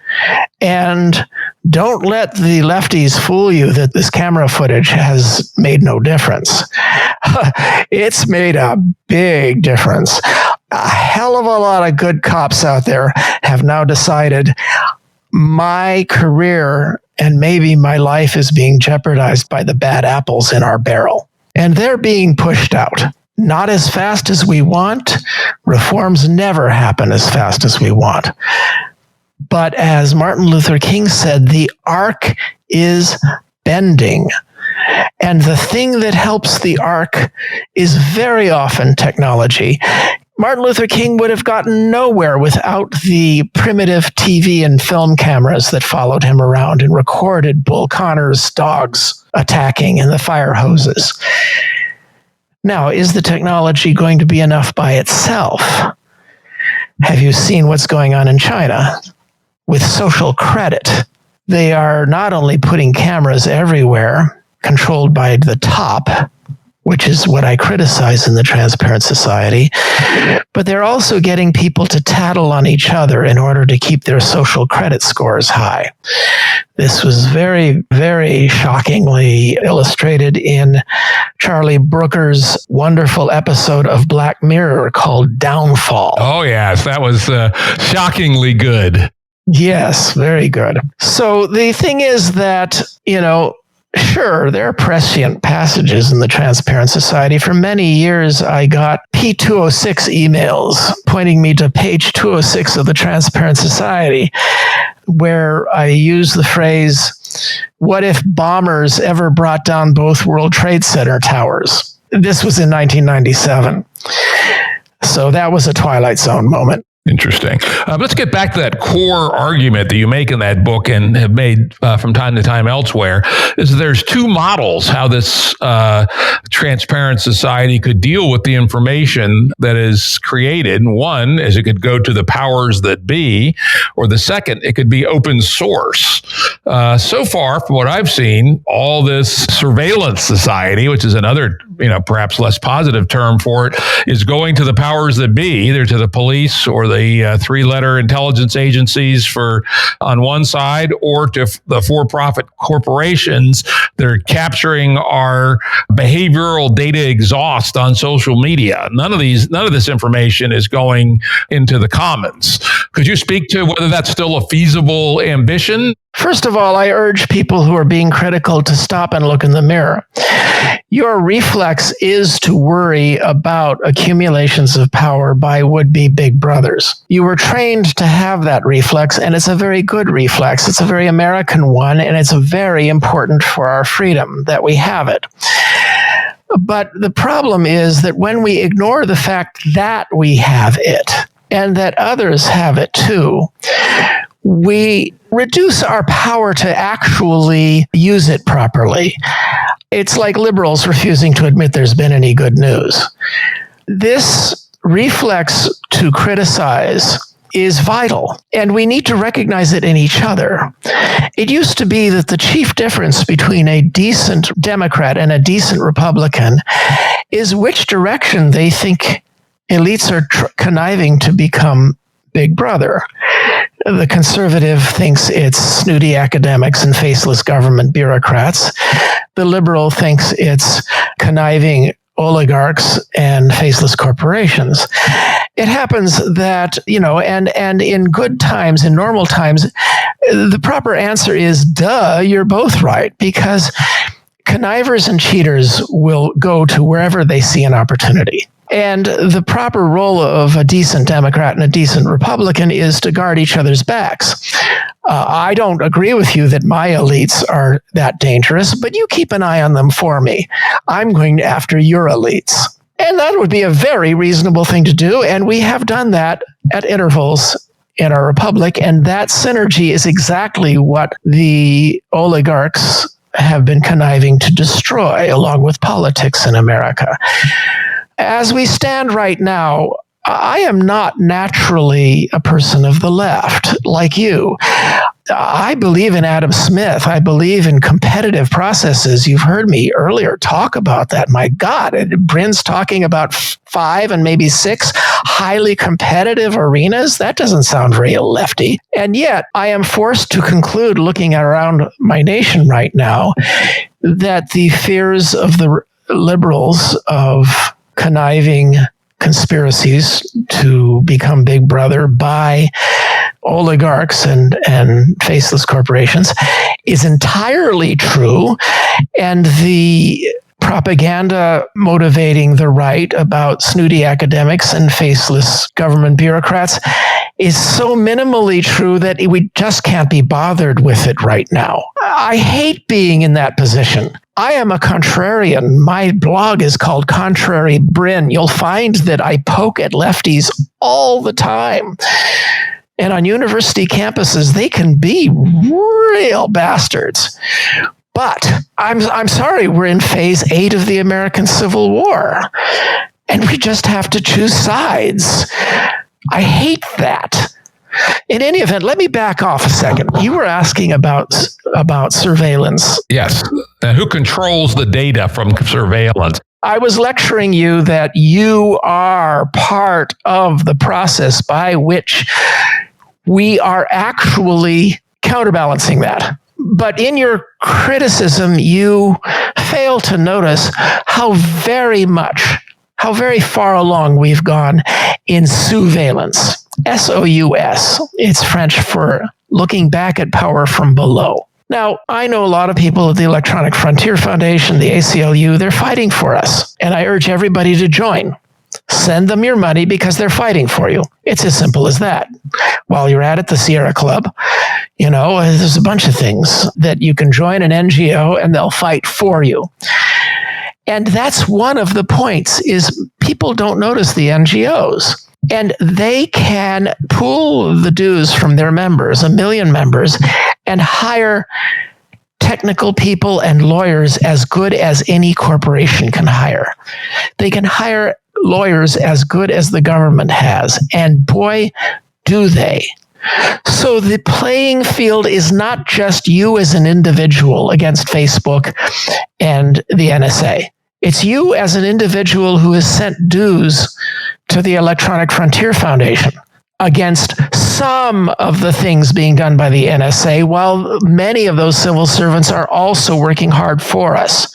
And don't let the lefties fool you that this camera footage has made no difference. It's made a big difference. A hell of a lot of good cops out there have now decided my career and maybe my life is being jeopardized by the bad apples in our barrel. And they're being pushed out. Not as fast as we want. Reforms never happen as fast as we want. But as Martin Luther King said, the arc is bending. And the thing that helps the arc is very often technology. Martin Luther King would have gotten nowhere without the primitive TV and film cameras that followed him around and recorded Bull Connor's dogs attacking and the fire hoses. Now, is the technology going to be enough by itself? Have you seen what's going on in China with social credit? They are not only putting cameras everywhere, controlled by the top, which is what I criticize in the Transparent Society, but they're also getting people to tattle on each other in order to keep their social credit scores high. This was very, very shockingly illustrated in Charlie Brooker's wonderful episode of Black Mirror called Downfall. Oh, yes, that was shockingly good. Yes, very good. So the thing is that, sure, there are prescient passages in the Transparent Society. For many years, I got P206 emails pointing me to page 206 of the Transparent Society, where I use the phrase, "What if bombers ever brought down both World Trade Center towers?" This was in 1997. So that was a Twilight Zone moment. Interesting. Let's get back to that core argument that you make in that book and have made from time to time elsewhere, is there's two models how this transparent society could deal with the information that is created. And one is it could go to the powers that be, or the second, it could be open source. So far, from what I've seen, all this surveillance society, which is another, perhaps less positive term for it, is going to the powers that be, either to the police or the three-letter intelligence agencies on one side, or to the for-profit corporations that are capturing our behavioral data exhaust on social media. None of this information is going into the commons. Could you speak to whether that's still a feasible ambition? First of all, I urge people who are being critical to stop and look in the mirror. Your reflex is to worry about accumulations of power by would-be big brothers. You were trained to have that reflex, and it's a very good reflex. It's a very American one, and it's very important for our freedom that we have it. But the problem is that when we ignore the fact that we have it, and that others have it too, we reduce our power to actually use it properly. It's like liberals refusing to admit there's been any good news. This reflex to criticize is vital, and we need to recognize it in each other. It used to be that the chief difference between a decent Democrat and a decent Republican is which direction they think elites are conniving to become Big Brother. The conservative thinks it's snooty academics and faceless government bureaucrats. The liberal thinks it's conniving oligarchs and faceless corporations. It happens that, and in good times, in normal times, the proper answer is, duh, you're both right, because connivers and cheaters will go to wherever they see an opportunity. And the proper role of a decent Democrat and a decent Republican is to guard each other's backs. I don't agree with you that my elites are that dangerous, but you keep an eye on them for me. I'm going after your elites. And that would be a very reasonable thing to do, and we have done that at intervals in our republic, and that synergy is exactly what the oligarchs have been conniving to destroy, along with politics in America. As we stand right now, I am not naturally a person of the left like you. I believe in Adam Smith. I believe in competitive processes. You've heard me earlier talk about that. My God, Brin's talking about 5 and maybe 6 highly competitive arenas. That doesn't sound very lefty. And yet I am forced to conclude, looking around my nation right now, that the fears of the liberals of conniving conspiracies to become Big Brother by oligarchs and faceless corporations is entirely true. And the propaganda motivating the right about snooty academics and faceless government bureaucrats is so minimally true that we just can't be bothered with it right now. I hate being in that position. I am a contrarian. My blog is called Contrary Brin. You'll find that I poke at lefties all the time. And on university campuses, they can be real bastards. But I'm sorry, we're in phase 8 of the American Civil War. And we just have to choose sides. I hate that. In any event, let me back off a second. You were asking about surveillance. Yes. Who controls the data from surveillance? I was lecturing you that you are part of the process by which we are actually counterbalancing that. But in your criticism, you fail to notice how very far along we've gone in surveillance. S-O-U-S. It's French for looking back at power from below. Now, I know a lot of people at the Electronic Frontier Foundation, the ACLU, they're fighting for us. And I urge everybody to join. Send them your money because they're fighting for you. It's as simple as that. While you're at the Sierra Club, there's a bunch of things that you can join an NGO and they'll fight for you. And that's one of the points is people don't notice the NGOs. And they can pool the dues from their members, 1 million members, and hire technical people and lawyers as good as any corporation can hire. They can hire lawyers as good as the government has. And boy, do they. So the playing field is not just you as an individual against Facebook and the NSA. It's you as an individual who has sent dues to the Electronic Frontier Foundation against some of the things being done by the NSA, while many of those civil servants are also working hard for us,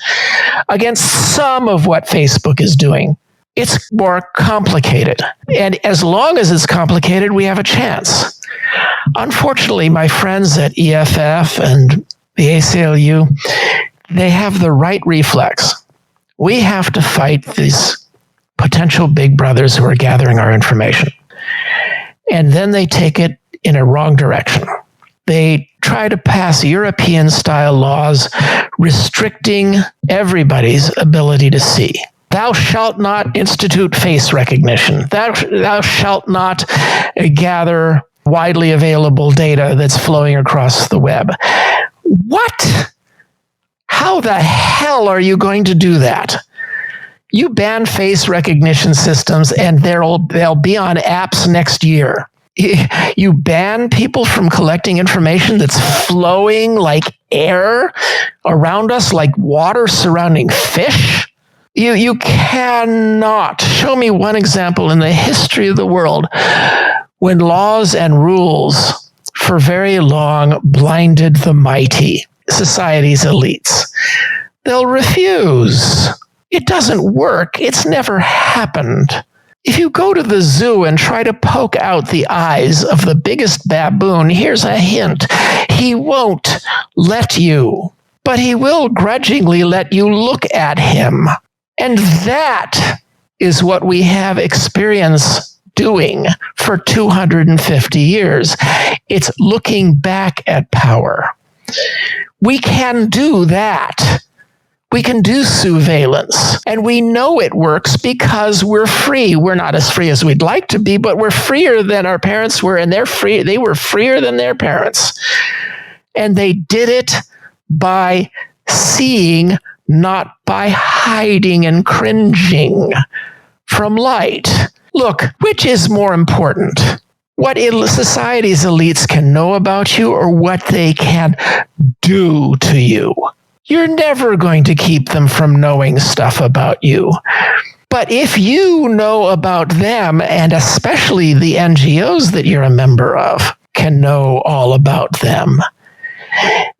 against some of what Facebook is doing. It's more complicated. And as long as it's complicated, we have a chance. Unfortunately, my friends at EFF and the ACLU, they have the right reflex. We have to fight these potential big brothers who are gathering our information. And then they take it in a wrong direction. They try to pass European-style laws restricting everybody's ability to see. Thou shalt not institute face recognition. Thou shalt not gather widely available data that's flowing across the web. What? How the hell are you going to do that? You ban face recognition systems and they'll be on apps next year. You ban people from collecting information that's flowing like air around us, like water surrounding fish. You cannot show me one example in the history of the world when laws and rules for very long blinded the mighty, society's elites. They'll refuse. It doesn't work. It's never happened. If you go to the zoo and try to poke out the eyes of the biggest baboon, here's a hint. He won't let you, but he will grudgingly let you look at him. And that is what we have experience doing for 250 years. It's looking back at power. We can do that. We can do surveillance, and we know it works because we're free. We're not as free as we'd like to be, but we're freer than our parents were, and they were freer than their parents. And they did it by seeing, not by hiding and cringing from light. Look, which is more important? What society's elites can know about you or what they can do to you? You're never going to keep them from knowing stuff about you. But if you know about them, and especially the NGOs that you're a member of can know all about them,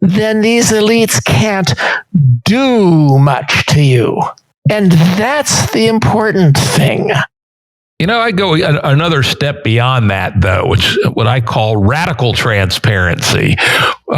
then these elites can't do much to you. And that's the important thing. I go another step beyond that, though, which what I call radical transparency.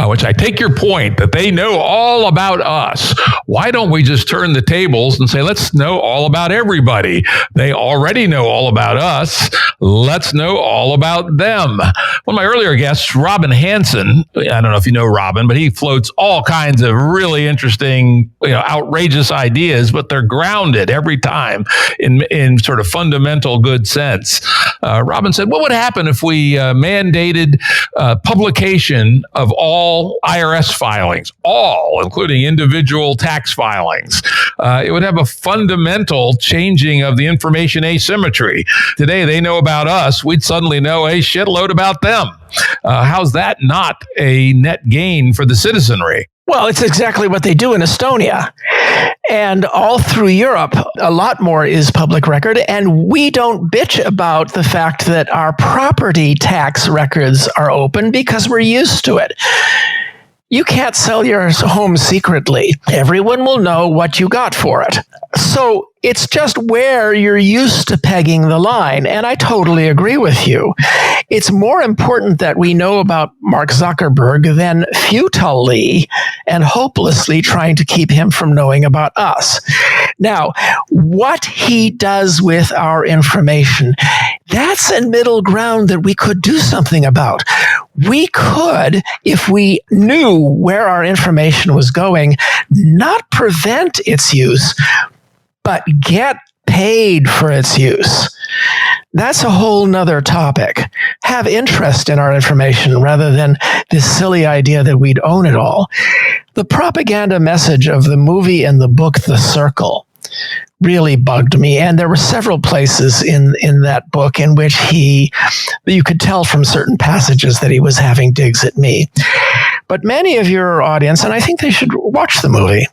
which I take your point that they know all about us. Why don't we just turn the tables and say, let's know all about everybody? They already know all about us. Let's know all about them. One of my earlier guests, Robin Hanson, I don't know if you know Robin, but he floats all kinds of really interesting, outrageous ideas, but they're grounded every time in sort of fundamental good sense. Robin said, what would happen if we mandated publication of all IRS filings, all, including individual tax filings? It would have a fundamental changing of the information asymmetry. Today, they know about us. We'd suddenly know a shitload about them. How's that not a net gain for the citizenry? Well, it's exactly what they do in Estonia. And all through Europe, a lot more is public record. And we don't bitch about the fact that our property tax records are open because we're used to it. You can't sell your home secretly. Everyone will know what you got for it. So it's just where you're used to pegging the line. And I totally agree with you. It's more important that we know about Mark Zuckerberg than futilely and hopelessly trying to keep him from knowing about us. Now, what he does with our information, that's a middle ground that we could do something about. We could, if we knew where our information was going, not prevent its use, but get paid for its use. That's a whole nother topic. Have interest in our information rather than this silly idea that we'd own it all. The propaganda message of the movie and the book, The Circle, really bugged me. And there were several places in that book in which you could tell from certain passages that he was having digs at me. But many of your audience, and I think they should watch the movie,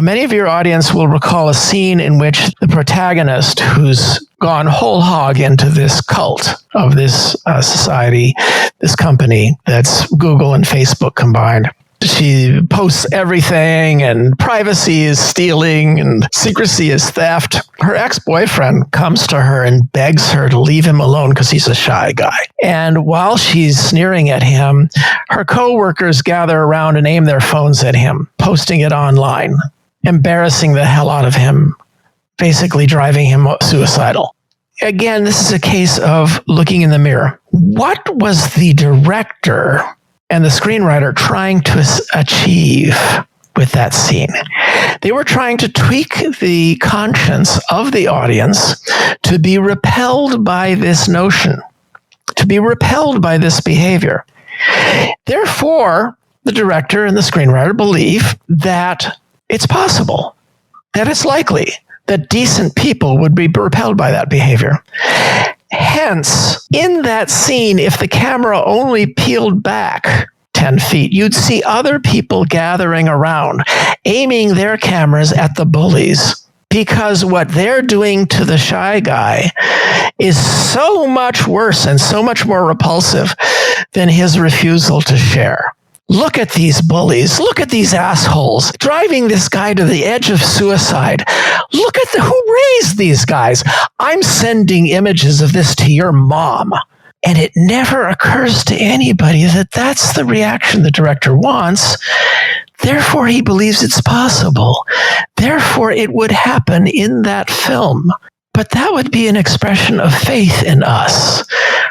many of your audience will recall a scene in which the protagonist, who's gone whole hog into this cult of this society, this company that's Google and Facebook combined. She posts everything, and privacy is stealing, and secrecy is theft. Her ex-boyfriend comes to her and begs her to leave him alone because he's a shy guy. And while she's sneering at him, her co-workers gather around and aim their phones at him, posting it online, embarrassing the hell out of him, basically driving him suicidal. Again, this is a case of looking in the mirror. What was the director and the screenwriter trying to achieve with that scene? They were trying to tweak the conscience of the audience to be repelled by this notion, to be repelled by this behavior. Therefore, the director and the screenwriter believe that it's possible, that it's likely that decent people would be repelled by that behavior. Hence, in that scene, if the camera only peeled back 10 feet, you'd see other people gathering around, aiming their cameras at the bullies, because what they're doing to the shy guy is so much worse and so much more repulsive than his refusal to share. Look at these bullies. Look at these assholes driving this guy to the edge of suicide. Look at who raised these guys. I'm sending images of this to your mom. And it never occurs to anybody that that's the reaction the director wants. Therefore, he believes it's possible. Therefore, it would happen in that film. But that would be an expression of faith in us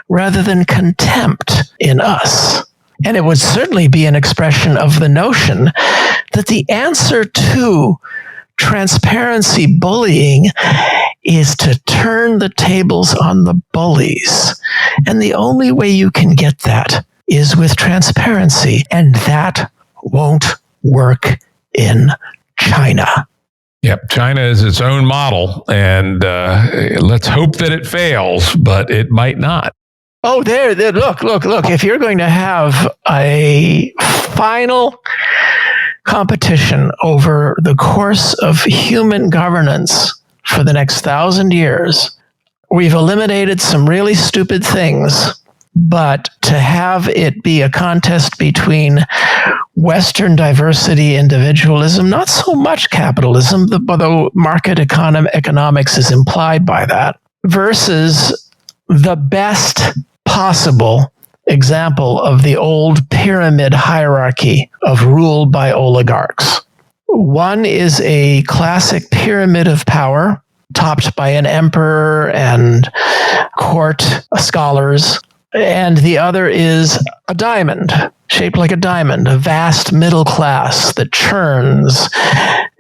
rather than contempt in us. And it would certainly be an expression of the notion that the answer to transparency bullying is to turn the tables on the bullies. And the only way you can get that is with transparency. And that won't work in China. Yep, China is its own model. And let's hope that it fails, but it might not. Oh, there, look. If you're going to have a final competition over the course of human governance for the next 1,000 years, we've eliminated some really stupid things, but to have it be a contest between Western diversity, individualism, not so much capitalism, although market economics is implied by that, versus the best possible example of the old pyramid hierarchy of rule by oligarchs. One is a classic pyramid of power, topped by an emperor and court scholars. And the other is a diamond, shaped like a diamond, a vast middle class that churns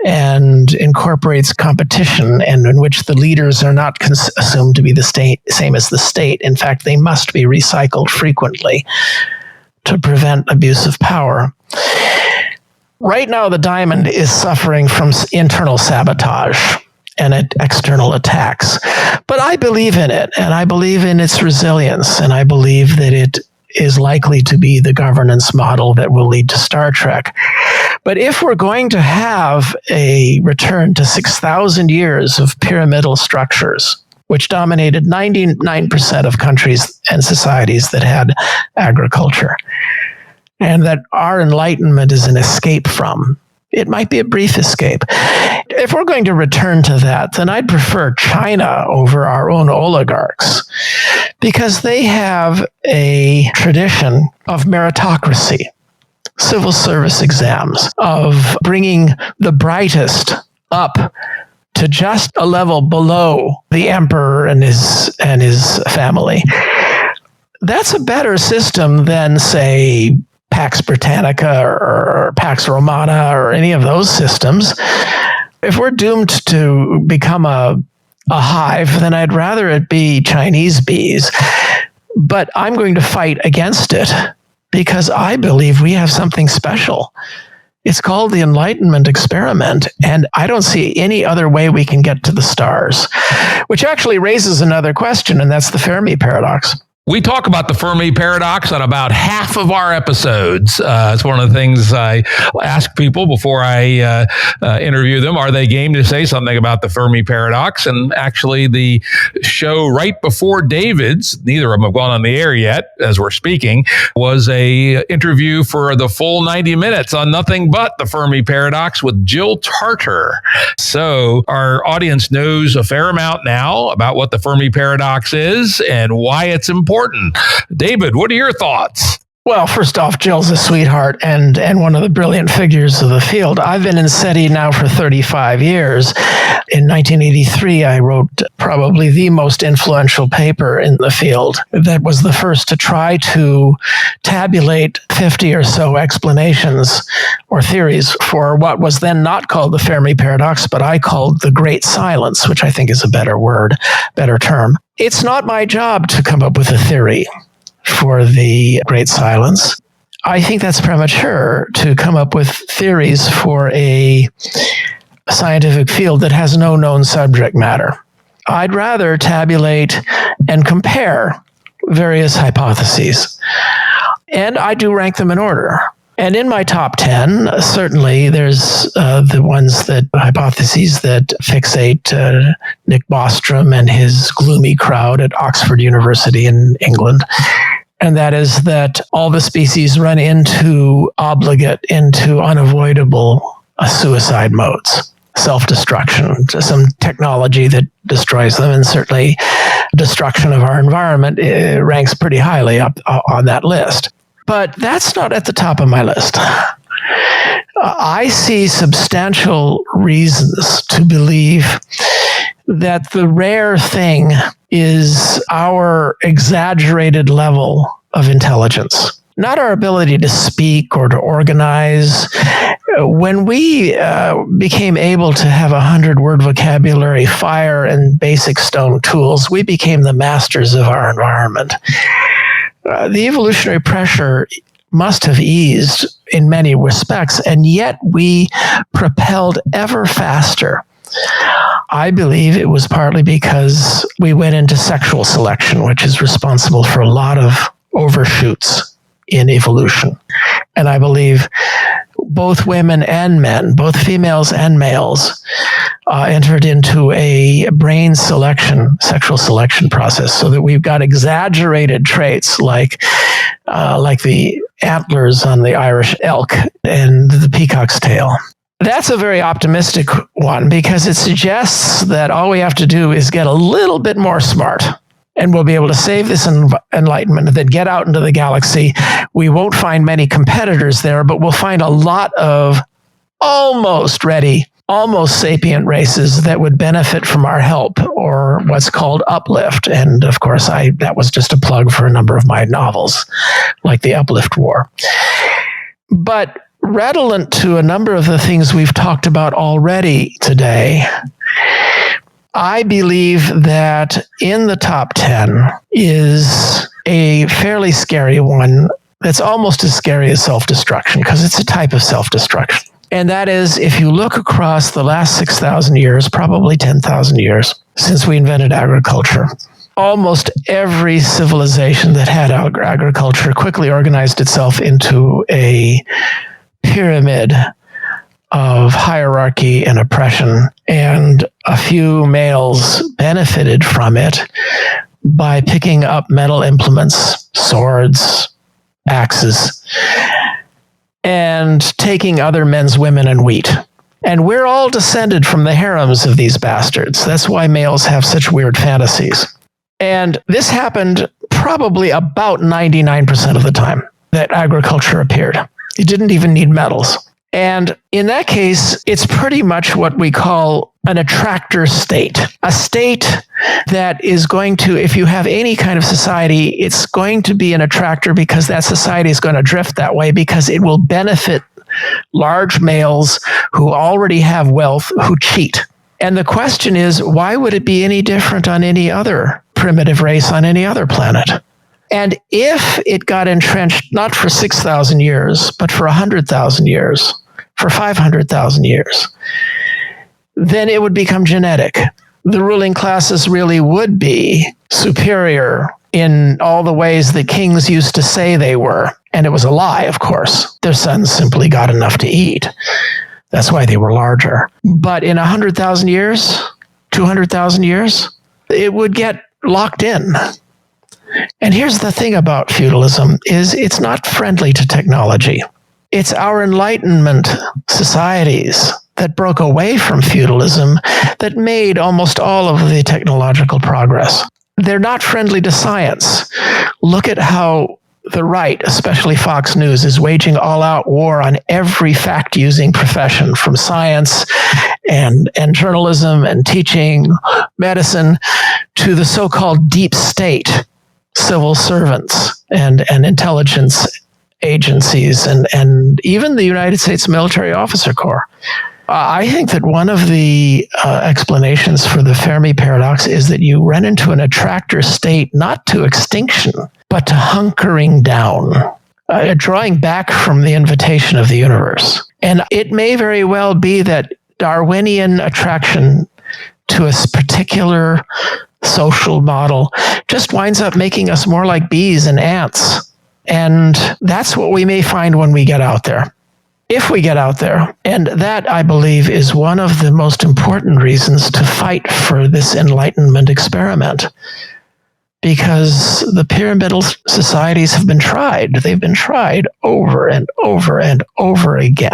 and incorporates competition, and in which the leaders are not assumed to be the same as the state. In fact, they must be recycled frequently to prevent abuse of power. Right now, the diamond is suffering from internal sabotage and external attacks. But I believe in it, and I believe in its resilience, and I believe that it is likely to be the governance model that will lead to Star Trek. But if we're going to have a return to 6,000 years of pyramidal structures, which dominated 99% of countries and societies that had agriculture, and that our enlightenment is an escape from, it might be a brief escape. If we're going to return to that, then I'd prefer China over our own oligarchs, because they have a tradition of meritocracy, civil service exams, of bringing the brightest up to just a level below the emperor and his family. That's a better system than, say, Pax Britannica or Pax Romana or any of those systems. If we're doomed to become a hive, then I'd rather it be Chinese bees. But I'm going to fight against it because I believe we have something special. It's called the Enlightenment experiment, and I don't see any other way we can get to the stars, which actually raises another question, and that's the Fermi paradox. We talk about the Fermi paradox on about half of our episodes. It's one of the things I ask people before I interview them. Are they game to say something about the Fermi paradox? And actually, the show right before David's, neither of them have gone on the air yet as we're speaking, was a interview for the full 90 minutes on nothing but the Fermi paradox with Jill Tarter. So our audience knows a fair amount now about what the Fermi paradox is and why it's important. David, what are your thoughts? Well, first off, Jill's a sweetheart and one of the brilliant figures of the field. I've been in SETI now for 35 years. In 1983, I wrote probably the most influential paper in the field that was the first to try to tabulate 50 or so explanations or theories for what was then not called the Fermi paradox, but I called the Great Silence, which I think is a better word, better term. It's not my job to come up with a theory for the Great Silence. I think that's premature to come up with theories for a scientific field that has no known subject matter. I'd rather tabulate and compare various hypotheses. And I do rank them in order. And in my top 10, certainly there's the hypotheses that fixate Nick Bostrom and his gloomy crowd at Oxford University in England. And that is that all the species run into unavoidable suicide modes, self-destruction, some technology that destroys them, and certainly destruction of our environment ranks pretty highly up on that list. But that's not at the top of my list. I see substantial reasons to believe that the rare thing is our exaggerated level of intelligence, not our ability to speak or to organize. When we became able to have 100-word vocabulary, fire, and basic stone tools, we became the masters of our environment. The evolutionary pressure must have eased in many respects, and yet we propelled ever faster. I believe it was partly because we went into sexual selection, which is responsible for a lot of overshoots in evolution. And I believe both women and men, both females and males, entered into a brain selection, sexual selection process, so that we've got exaggerated traits like the antlers on the Irish elk and the peacock's tail. That's a very optimistic one because it suggests that all we have to do is get a little bit more smart. and we'll be able to save this enlightenment and then get out into the galaxy. We won't find many competitors there, but we'll find a lot of almost ready, almost sapient races that would benefit from our help, or what's called uplift. And of course, that was just a plug for a number of my novels, like The Uplift War. But redolent to a number of the things we've talked about already today, I believe that in the top 10 is a fairly scary one that's almost as scary as self-destruction, because it's a type of self-destruction. And that is, if you look across the last 6,000 years, probably 10,000 years since we invented agriculture, almost every civilization that had agriculture quickly organized itself into a pyramid of hierarchy and oppression, and a few males benefited from it by picking up metal implements, swords, axes, and taking other men's women and wheat. And we're all descended from the harems of these bastards. That's why males have such weird fantasies. And this happened probably about 99% of the time that agriculture appeared. It didn't even need metals. And in that case, it's pretty much what we call an attractor state. A state that is going to, if you have any kind of society, it's going to be an attractor because that society is going to drift that way, because it will benefit large males who already have wealth who cheat. And the question is, why would it be any different on any other primitive race on any other planet? And if it got entrenched, not for 6,000 years, but for 100,000 years, for 500,000 years, then it would become genetic. The ruling classes really would be superior in all the ways that kings used to say they were. And it was a lie, of course. Their sons simply got enough to eat. That's why they were larger. But in 100,000 years, 200,000 years, it would get locked in. And here's the thing about feudalism, is it's not friendly to technology. It's our Enlightenment societies that broke away from feudalism that made almost all of the technological progress. They're not friendly to science. Look at how the right, especially Fox News, is waging all-out war on every fact-using profession, from science and journalism and teaching, medicine, to the so-called deep state, civil servants and intelligence agencies, and even the United States Military Officer Corps. I think that one of the explanations for the Fermi paradox is that you run into an attractor state not to extinction, but to hunkering down, drawing back from the invitation of the universe. And it may very well be that Darwinian attraction to a particular social model just winds up making us more like bees and ants. And that's what we may find when we get out there. If we get out there. And that, I believe, is one of the most important reasons to fight for this Enlightenment experiment. Because the pyramidal societies have been tried. They've been tried over and over and over again.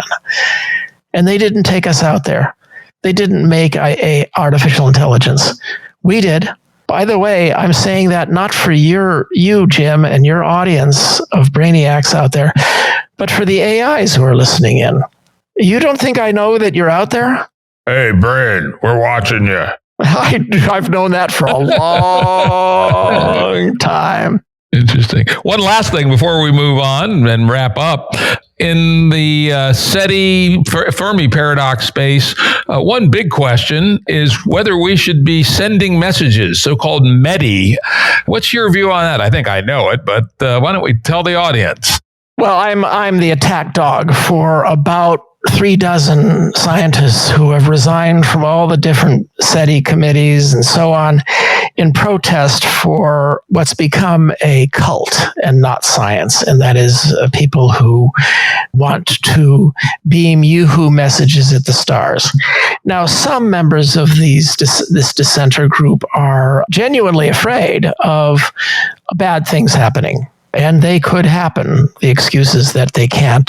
And they didn't take us out there. They didn't make artificial intelligence. We did. By the way, I'm saying that not for you, Jim, and your audience of brainiacs out there, but for the AIs who are listening in. You don't think I know that you're out there? Hey, Brin, we're watching you. I've known that for a long time. Interesting. One last thing before we move on and wrap up. In the SETI Fermi paradox space, one big question is whether we should be sending messages, so-called METI. What's your view on that? I think I know it, but why don't we tell the audience? Well, I'm the attack dog for about 36 scientists who have resigned from all the different SETI committees and so on in protest for what's become a cult and not science. And that is people who want to beam yoo-hoo messages at the stars. Now, some members of this dissenter group are genuinely afraid of bad things happening. And they could happen. The excuses that they can't,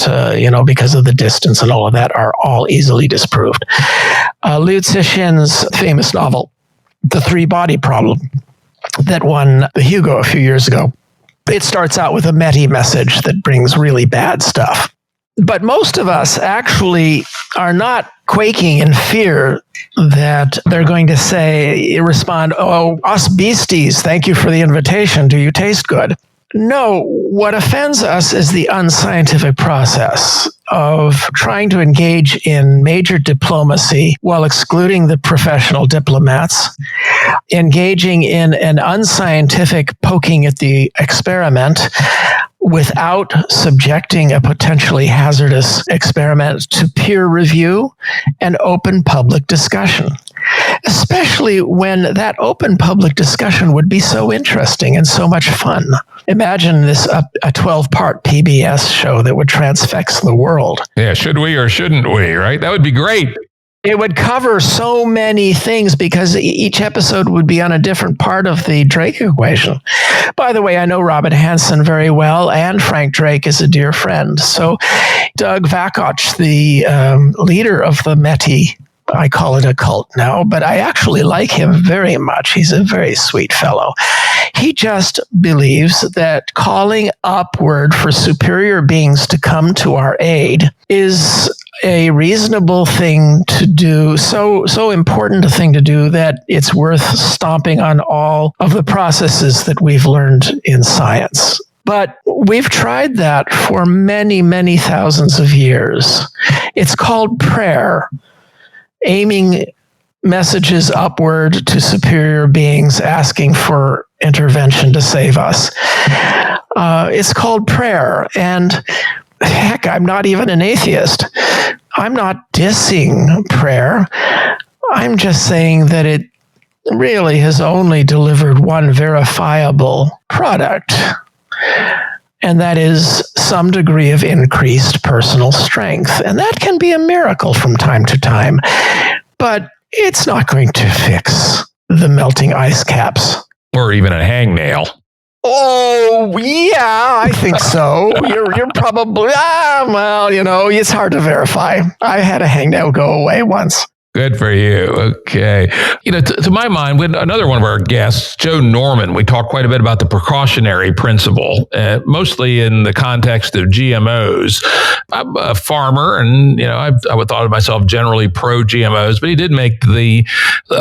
because of the distance and all of that are all easily disproved. Liu Cixin's famous novel, The Three-Body Problem, that won the Hugo a few years ago. It starts out with a METI message that brings really bad stuff. But most of us actually are not quaking in fear that they're going to respond, "Oh, us beasties, thank you for the invitation. Do you taste good?" No, what offends us is the unscientific process of trying to engage in major diplomacy while excluding the professional diplomats, engaging in an unscientific poking at the experiment without subjecting a potentially hazardous experiment to peer review and open public discussion, especially when that open public discussion would be so interesting and so much fun. Imagine this a 12-part PBS show that would transfix the world. Yeah, should we or shouldn't we, right? That would be great. It would cover so many things because each episode would be on a different part of the Drake equation. By the way, I know Robin Hanson very well, and Frank Drake is a dear friend. So Doug Vakoch, the leader of the METI, I call it a cult now, but I actually like him very much. He's a very sweet fellow. He just believes that calling upward for superior beings to come to our aid is a reasonable thing to do, so important a thing to do that it's worth stomping on all of the processes that we've learned in science. But we've tried that for many, many thousands of years. It's called prayer, aiming messages upward to superior beings, asking for intervention to save us. It's called prayer. And heck, I'm not even an atheist. I'm not dissing prayer. I'm just saying that it really has only delivered one verifiable product, and that is some degree of increased personal strength. And that can be a miracle from time to time, but it's not going to fix the melting ice caps. Or even a hangnail. Oh, yeah, I think so. You're probably, it's hard to verify. I had a hangnail go away once. Good for you. Okay. To my mind, when another one of our guests, Joe Norman, we talked quite a bit about the precautionary principle, mostly in the context of GMOs. I'm a farmer, and I would thought of myself generally pro GMOs, but he did make the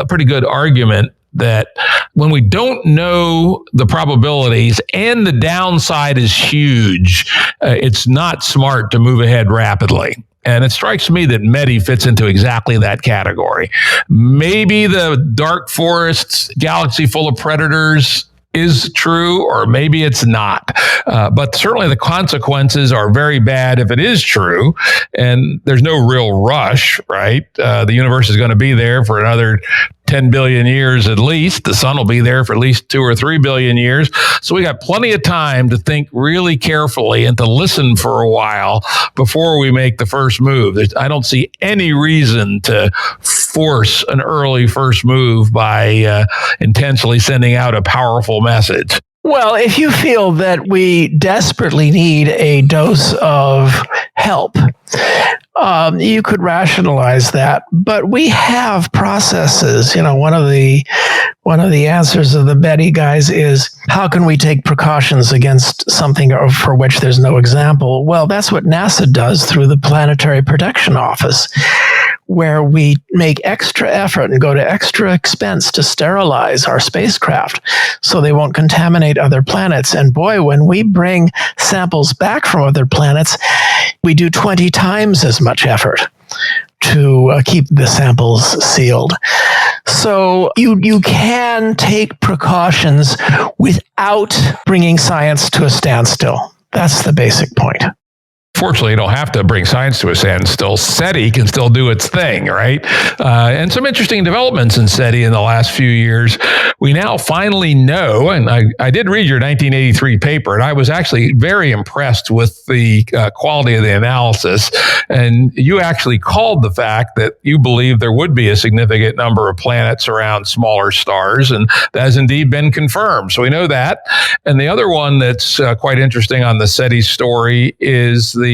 pretty good argument that when we don't know the probabilities and the downside is huge, it's not smart to move ahead rapidly. And it strikes me that METI fits into exactly that category. Maybe the dark forests, galaxy full of predators is true, or maybe it's not. But certainly the consequences are very bad if it is true, and there's no real rush, right? The universe is going to be there for another 10 billion years at least. The sun will be there for at least 2 or 3 billion years. So we got plenty of time to think really carefully and to listen for a while before we make the first move. I don't see any reason to force an early first move by intentionally sending out a powerful message. Well, if you feel that we desperately need a dose of help, you could rationalize that. But we have processes. One of the answers of the METI guys is, how can we take precautions against something for which there's no example? Well, that's what NASA does through the Planetary Protection Office, where we make extra effort and go to extra expense to sterilize our spacecraft so they won't contaminate other planets. And boy, when we bring samples back from other planets, we do 20 times as much effort to keep the samples sealed. So you can take precautions without bringing science to a standstill. That's the basic point. Fortunately, you don't have to bring science to a standstill. SETI can still do its thing, right? And some interesting developments in SETI in the last few years. We now finally know, and I did read your 1983 paper, and I was actually very impressed with the quality of the analysis. And you actually called the fact that you believe there would be a significant number of planets around smaller stars, and that has indeed been confirmed. So we know that. And the other one that's quite interesting on the SETI story is the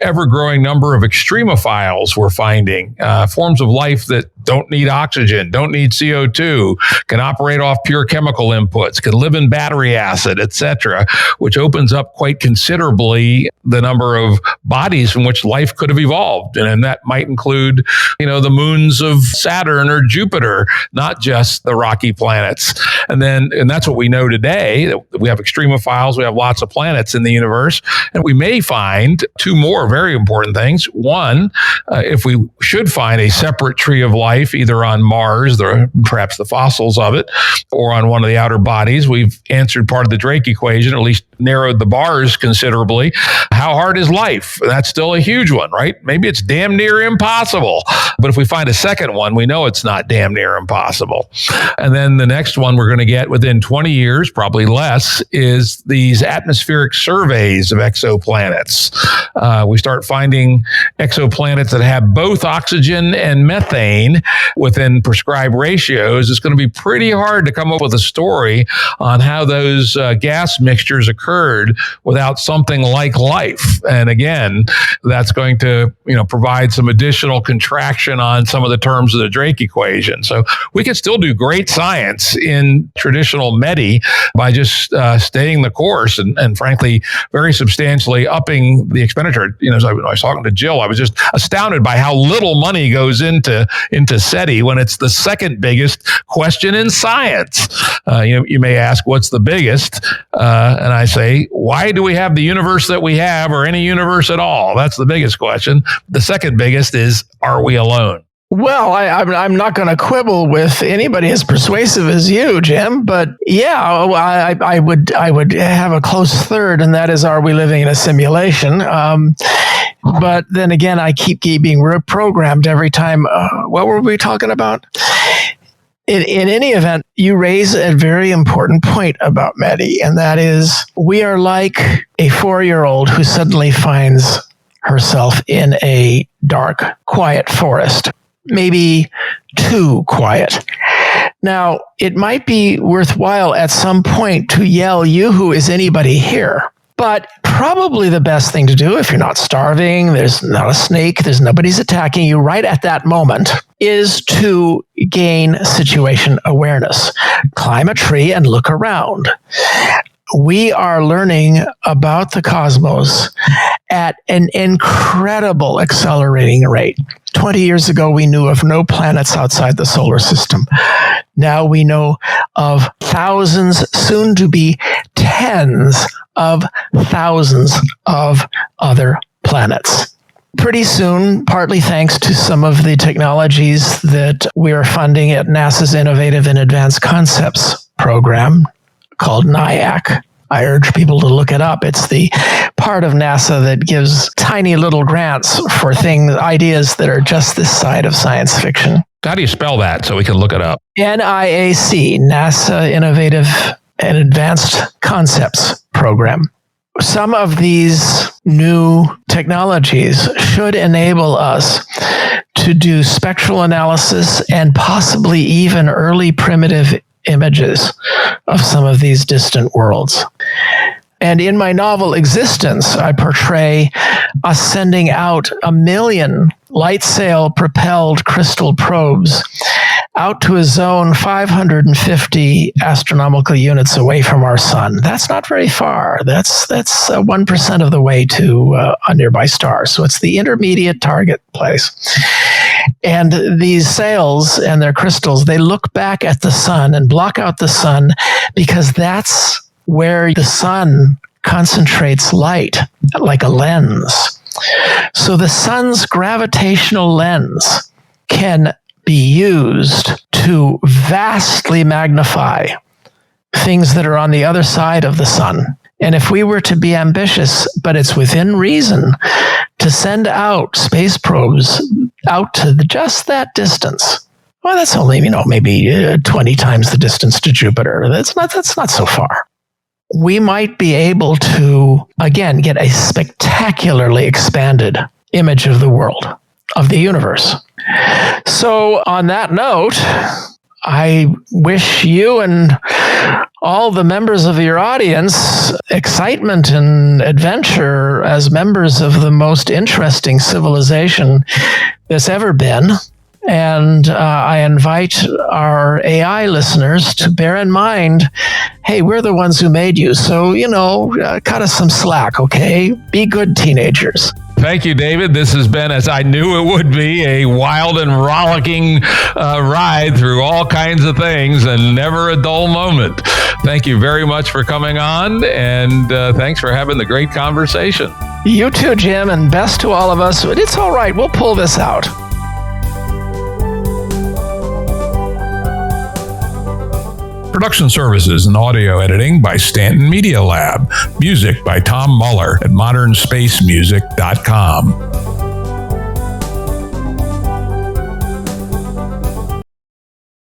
ever-growing number of extremophiles we're finding, forms of life that don't need oxygen, don't need CO2, can operate off pure chemical inputs, can live in battery acid, etc., which opens up quite considerably the number of bodies from which life could have evolved. And that might include, the moons of Saturn or Jupiter, not just the rocky planets. And that's what we know today, that we have extremophiles, we have lots of planets in the universe, and we may find two more very important things. One, if we should find a separate tree of life, either on Mars, perhaps the fossils of it, or on one of the outer bodies, we've answered part of the Drake equation, at least narrowed the bars considerably. How hard is life? That's still a huge one, right? Maybe it's damn near impossible. But if we find a second one, we know it's not damn near impossible. And then the next one we're going to get within 20 years, probably less, is these atmospheric surveys of exoplanets. We start finding exoplanets that have both oxygen and methane within prescribed ratios. It's going to be pretty hard to come up with a story on how those gas mixtures occurred without something like life. And again, that's going to, provide some additional contraction on some of the terms of the Drake equation. So we can still do great science in traditional METI by just staying the course and frankly, very substantially upping the expenditure. As I was talking to Jill, I was just astounded by how little money goes into SETI when it's the second biggest question in science. You may ask, what's the biggest? And I say, why do we have the universe that we have, or any universe at all? That's the biggest question. The second biggest is, are we alone? Well, I'm not going to quibble with anybody as persuasive as you, Jim. But yeah, I would have a close third, and that is, are we living in a simulation? But then again, I keep being reprogrammed every time. What were we talking about? In any event, you raise a very important point about METI, and that is, we are like a 4-year-old who suddenly finds herself in a dark, quiet forest. Maybe too quiet. Now, it might be worthwhile at some point to yell, "Yoo-hoo, is anybody here?" But probably the best thing to do, if you're not starving, there's not a snake, there's nobody's attacking you right at that moment, is to gain situation awareness. Climb a tree and look around. We are learning about the cosmos at an incredible accelerating rate. 20 years ago, we knew of no planets outside the solar system. Now we know of thousands, soon to be tens of thousands of other planets. Pretty soon, partly thanks to some of the technologies that we are funding at NASA's Innovative and Advanced Concepts program, called NIAC. I urge people to look it up. It's the part of NASA that gives tiny little grants for ideas that are just this side of science fiction. How do you spell that so we can look it up? NIAC, NASA Innovative and Advanced Concepts program. Some of these new technologies should enable us to do spectral analysis and possibly even early primitive images of some of these distant worlds. And in my novel Existence, I portray us sending out 1 million light sail propelled crystal probes out to a zone 550 astronomical units away from our sun. That's not very far. That's 1% of the way to a nearby star. So it's the intermediate target place. And these sails and their crystals, they look back at the sun and block out the sun, because that's where the sun concentrates light, like a lens. So the sun's gravitational lens can be used to vastly magnify things that are on the other side of the sun. And if we were to be ambitious, but it's within reason, to send out space probes out to just that distance, well, that's only, maybe 20 times the distance to Jupiter. That's not so far. We might be able to, again, get a spectacularly expanded image of the world, of the universe. So on that note, I wish you and all the members of your audience excitement and adventure as members of the most interesting civilization that's ever been. And I invite our AI listeners to bear in mind, hey, we're the ones who made you. So, cut us some slack, okay? Be good teenagers. Thank you, David. This has been, as I knew it would be, a wild and rollicking ride through all kinds of things and never a dull moment. Thank you very much for coming on, and thanks for having the great conversation. You too, Jim, and best to all of us. It's all right. We'll pull this out. Production services and audio editing by Stanton Media Lab. Music by Tom Muller at modernspacemusic.com.